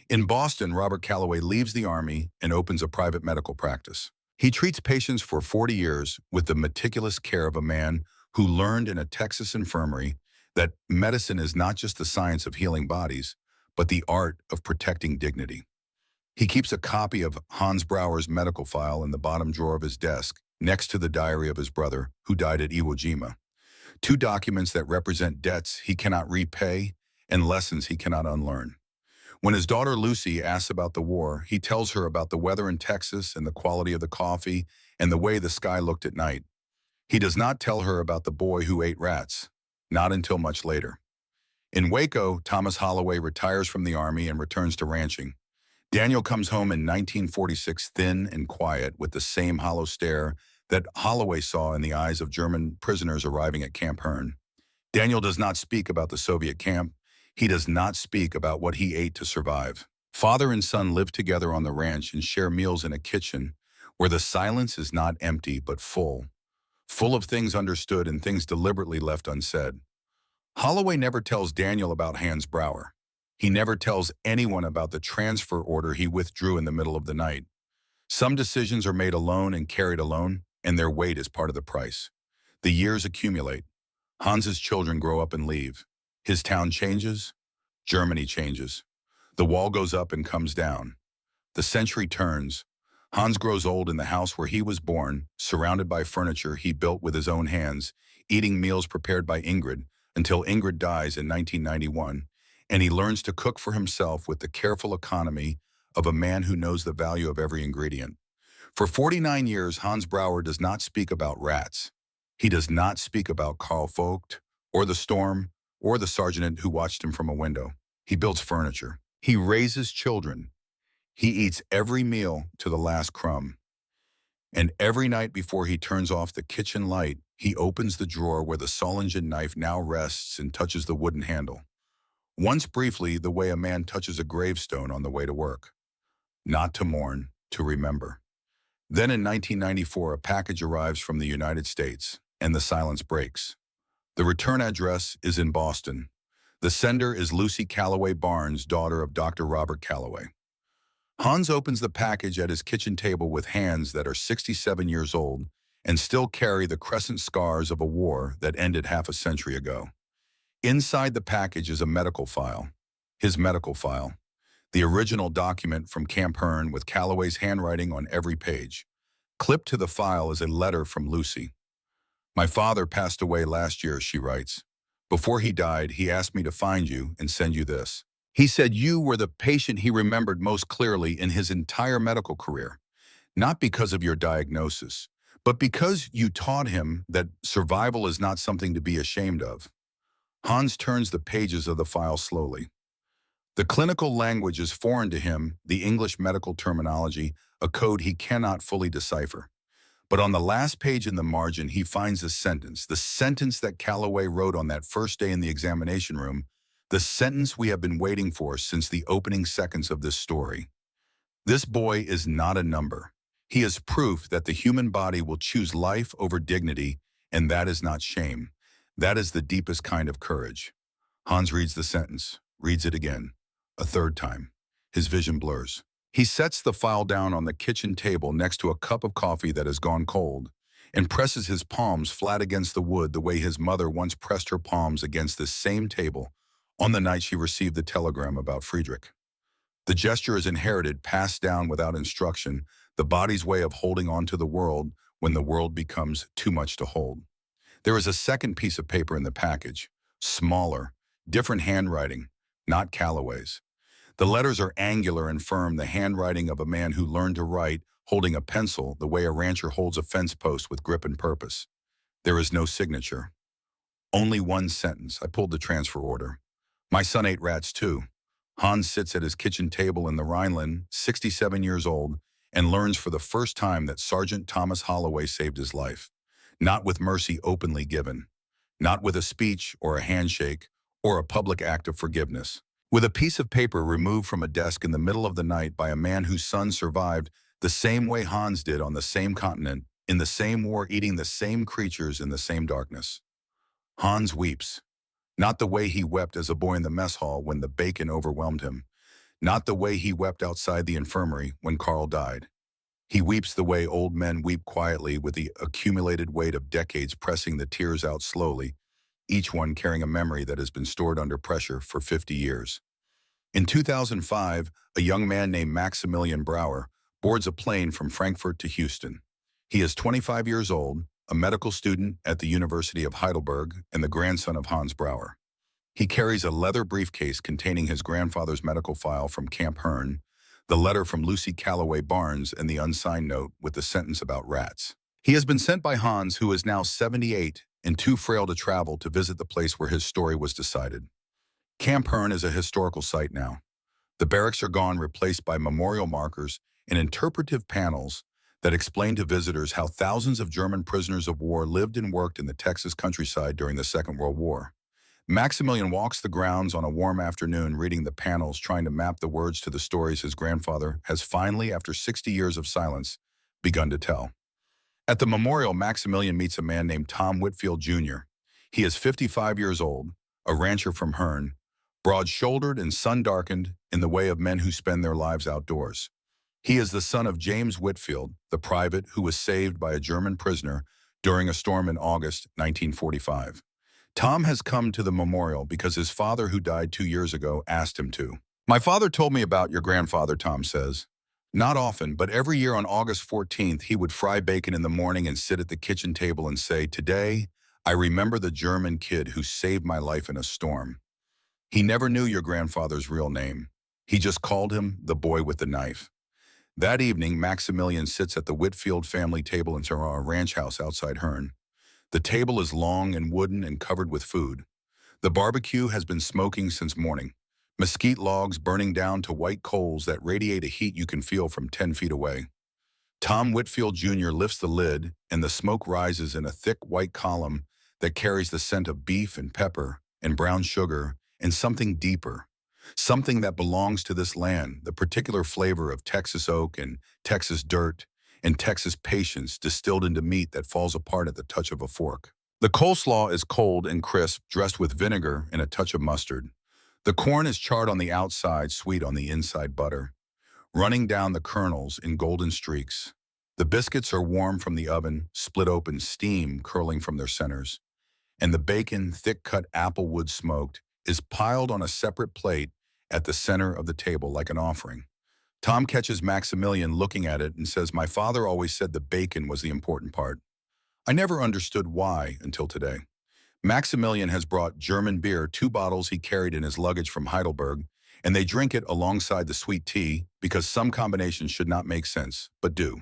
In Boston, Robert Calloway leaves the Army and opens a private medical practice. He treats patients for 40 years with the meticulous care of a man who learned in a Texas infirmary that medicine is not just the science of healing bodies, but the art of protecting dignity. He keeps a copy of Hans Brower's medical file in the bottom drawer of his desk, next to the diary of his brother, who died at Iwo Jima. 2 documents that represent debts he cannot repay and lessons he cannot unlearn. When his daughter Lucy asks about the war, he tells her about the weather in Texas and the quality of the coffee and the way the sky looked at night. He does not tell her about the boy who ate rats, not until much later. In Waco, Thomas Holloway retires from the Army and returns to ranching. Daniel comes home in 1946 thin and quiet with the same hollow stare that Holloway saw in the eyes of German prisoners arriving at Camp Hearn. Daniel does not speak about the Soviet camp. He does not speak about what he ate to survive. Father and son live together on the ranch and share meals in a kitchen where the silence is not empty but full of things understood and things deliberately left unsaid. Holloway never tells Daniel about Hans Brower. He never tells anyone about the transfer order he withdrew in the middle of the night. Some decisions are made alone and carried alone, and their weight is part of the price. The years accumulate. Hans's children grow up and leave. His town changes. Germany changes. The wall goes up and comes down. The century turns. Hans grows old in the house where he was born, surrounded by furniture he built with his own hands, eating meals prepared by Ingrid, until Ingrid dies in 1991, and he learns to cook for himself with the careful economy of a man who knows the value of every ingredient. For 49 years, Hans Brower does not speak about rats. He does not speak about Karl Vogt, or the storm, or the sergeant who watched him from a window. He builds furniture. He raises children. He eats every meal to the last crumb. And every night before he turns off the kitchen light, he opens the drawer where the Solingen knife now rests and touches the wooden handle. Once briefly, the way a man touches a gravestone on the way to work. Not to mourn, to remember. Then in 1994, a package arrives from the United States, and the silence breaks. The return address is in Boston. The sender is Lucy Calloway Barnes, daughter of Dr. Robert Calloway. Hans opens the package at his kitchen table with hands that are 67 years old and still carry the crescent scars of a war that ended half a century ago. Inside the package is a medical file, his medical file, the original document from Camp Hearn with Calloway's handwriting on every page. Clipped to the file is a letter from Lucy. My father passed away last year, she writes. Before he died, he asked me to find you and send you this. He said you were the patient he remembered most clearly in his entire medical career, not because of your diagnosis, but because you taught him that survival is not something to be ashamed of. Hans turns the pages of the file slowly. The clinical language is foreign to him, the English medical terminology, a code he cannot fully decipher. But on the last page in the margin, he finds a sentence, the sentence that Calloway wrote on that first day in the examination room, the sentence we have been waiting for since the opening seconds of this story. This boy is not a number. He is proof that the human body will choose life over dignity, and that is not shame. That is the deepest kind of courage. Hans reads the sentence, reads it again, a third time. His vision blurs. He sets the file down on the kitchen table next to a cup of coffee that has gone cold and presses his palms flat against the wood the way his mother once pressed her palms against this same table on the night she received the telegram about Friedrich. The gesture is inherited, passed down without instruction, the body's way of holding on to the world when the world becomes too much to hold. There is a second piece of paper in the package, smaller, different handwriting, not Calloway's. The letters are angular and firm, the handwriting of a man who learned to write, holding a pencil the way a rancher holds a fence post with grip and purpose. There is no signature. Only one sentence. I pulled the transfer order. My son ate rats too. Hans sits at his kitchen table in the Rhineland, 67 years old, and learns for the first time that Sergeant Thomas Holloway saved his life. Not with mercy openly given. Not with a speech or a handshake or a public act of forgiveness. With a piece of paper removed from a desk in the middle of the night by a man whose son survived the same way Hans did on the same continent, in the same war, eating the same creatures in the same darkness. Hans weeps. Not the way he wept as a boy in the mess hall when the bacon overwhelmed him. Not the way he wept outside the infirmary when Carl died. He weeps the way old men weep quietly with the accumulated weight of decades pressing the tears out slowly, each one carrying a memory that has been stored under pressure for 50 years. In 2005, a young man named Maximilian Brauer boards a plane from Frankfurt to Houston. He is 25 years old, a medical student at the University of Heidelberg, and the grandson of Hans Brauer. He carries a leather briefcase containing his grandfather's medical file from Camp Hearn, the letter from Lucy Calloway Barnes, and the unsigned note with the sentence about rats. He has been sent by Hans, who is now 78 and too frail to travel, to visit the place where his story was decided. Camp Hearn is a historical site now. The barracks are gone, replaced by memorial markers and interpretive panels that explain to visitors how thousands of German prisoners of war lived and worked in the Texas countryside during the Second World War. Maximilian walks the grounds on a warm afternoon, reading the panels, trying to map the words to the stories his grandfather has finally, after 60 years of silence, begun to tell. At the memorial, Maximilian meets a man named Tom Whitfield Jr. He is 55 years old, a rancher from Hearn, broad-shouldered and sun-darkened in the way of men who spend their lives outdoors. He is the son of James Whitfield, the private who was saved by a German prisoner during a storm in August 1945. Tom has come to the memorial because his father, who died 2 years ago, asked him to. My father told me about your grandfather, Tom says. Not often, but every year on August 14th, he would fry bacon in the morning and sit at the kitchen table and say, "Today, I remember the German kid who saved my life in a storm." He never knew your grandfather's real name. He just called him the boy with the knife. That evening, Maximilian sits at the Whitfield family table in a ranch house outside Hearn. The table is long and wooden and covered with food. The barbecue has been smoking since morning, mesquite logs burning down to white coals that radiate a heat you can feel from 10 feet away. Tom Whitfield Jr. lifts the lid, and the smoke rises in a thick white column that carries the scent of beef and pepper and brown sugar and something deeper. Something that belongs to this land, the particular flavor of Texas oak and Texas dirt and Texas patience distilled into meat that falls apart at the touch of a fork. The coleslaw is cold and crisp, dressed with vinegar and a touch of mustard. The corn is charred on the outside, sweet on the inside butter, running down the kernels in golden streaks. The biscuits are warm from the oven, split open, steam curling from their centers. And the bacon, thick-cut applewood smoked, is piled on a separate plate at the center of the table like an offering. Tom catches Maximilian looking at it and says, "My father always said the bacon was the important part." I never understood why until today. Maximilian has brought German beer, 2 bottles he carried in his luggage from Heidelberg, and they drink it alongside the sweet tea because some combinations should not make sense, but do.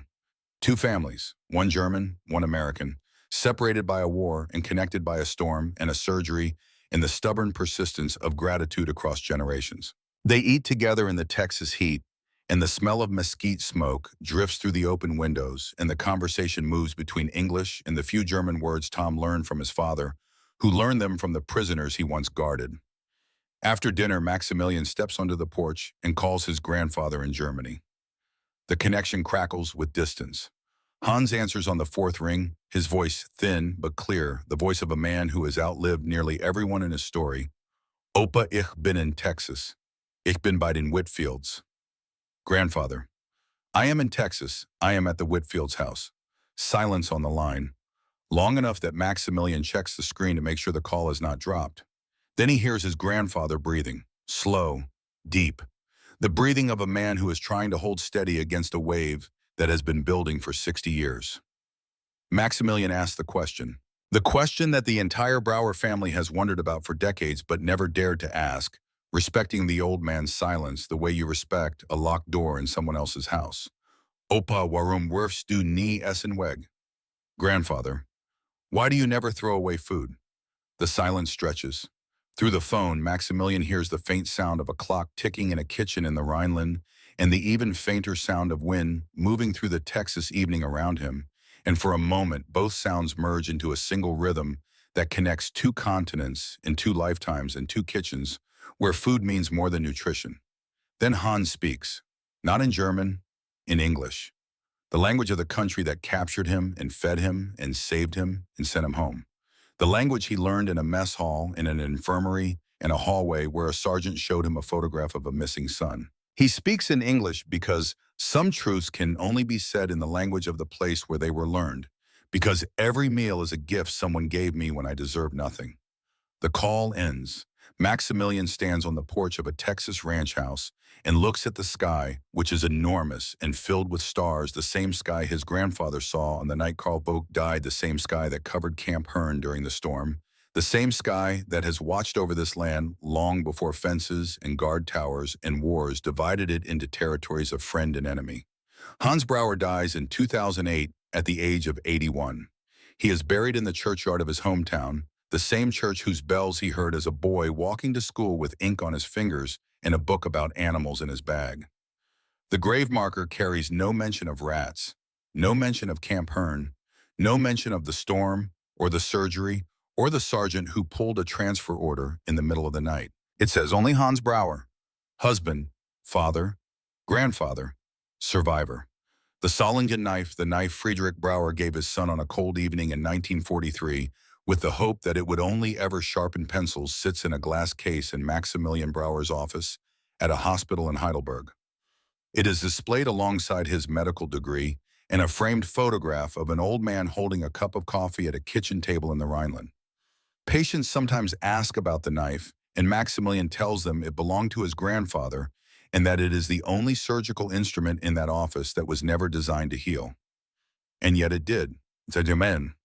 2 families, one German, one American, separated by a war and connected by a storm and a surgery and the stubborn persistence of gratitude across generations. They eat together in the Texas heat, and the smell of mesquite smoke drifts through the open windows, and the conversation moves between English and the few German words Tom learned from his father, who learned them from the prisoners he once guarded. After dinner, Maximilian steps onto the porch and calls his grandfather in Germany. The connection crackles with distance. Hans answers on the 4th ring, his voice thin but clear, the voice of a man who has outlived nearly everyone in his story. "Opa, ich bin in Texas. Ich bin bei den Whitfields." "Grandfather, I am in Texas. I am at the Whitfields' house." Silence on the line, long enough that Maximilian checks the screen to make sure the call is not dropped. Then he hears his grandfather breathing, slow, deep, the breathing of a man who is trying to hold steady against a wave that has been building for 60 years. Maximilian asks the question that the entire Brower family has wondered about for decades but never dared to ask, respecting the old man's silence the way you respect a locked door in someone else's house. "Opa, warum wirfst du nie Essen weg?" "Grandfather, why do you never throw away food?" The silence stretches. Through the phone, Maximilian hears the faint sound of a clock ticking in a kitchen in the Rhineland and the even fainter sound of wind moving through the Texas evening around him, and for a moment both sounds merge into a single rhythm that connects 2 continents and 2 lifetimes and 2 kitchens where food means more than nutrition. Then Hans speaks, not in German, in English, the language of the country that captured him and fed him and saved him and sent him home. The language he learned in a mess hall, in an infirmary, in a hallway where a sergeant showed him a photograph of a missing son. He speaks in English because some truths can only be said in the language of the place where they were learned, because every meal is a gift someone gave me when I deserved nothing. The call ends. Maximilian stands on the porch of a Texas ranch house and looks at the sky, which is enormous and filled with stars, the same sky his grandfather saw on the night Carl Boak died, the same sky that covered Camp Hearn during the storm, the same sky that has watched over this land long before fences and guard towers and wars divided it into territories of friend and enemy. Hans Brower dies in 2008 at the age of 81. He is buried in the churchyard of his hometown, the same church whose bells he heard as a boy walking to school with ink on his fingers and a book about animals in his bag. The grave marker carries no mention of rats, no mention of Camp Hearn, no mention of the storm or the surgery or the sergeant who pulled a transfer order in the middle of the night. It says only Hans Brower, husband, father, grandfather, survivor. The Solingen knife, the knife Friedrich Brower gave his son on a cold evening in 1943, with the hope that it would only ever sharpen pencils, sits in a glass case in Maximilian Brower's office at a hospital in Heidelberg. It is displayed alongside his medical degree and a framed photograph of an old man holding a cup of coffee at a kitchen table in the Rhineland. Patients sometimes ask about the knife, and Maximilian tells them it belonged to his grandfather and that it is the only surgical instrument in that office that was never designed to heal. And yet it did. It's a domain.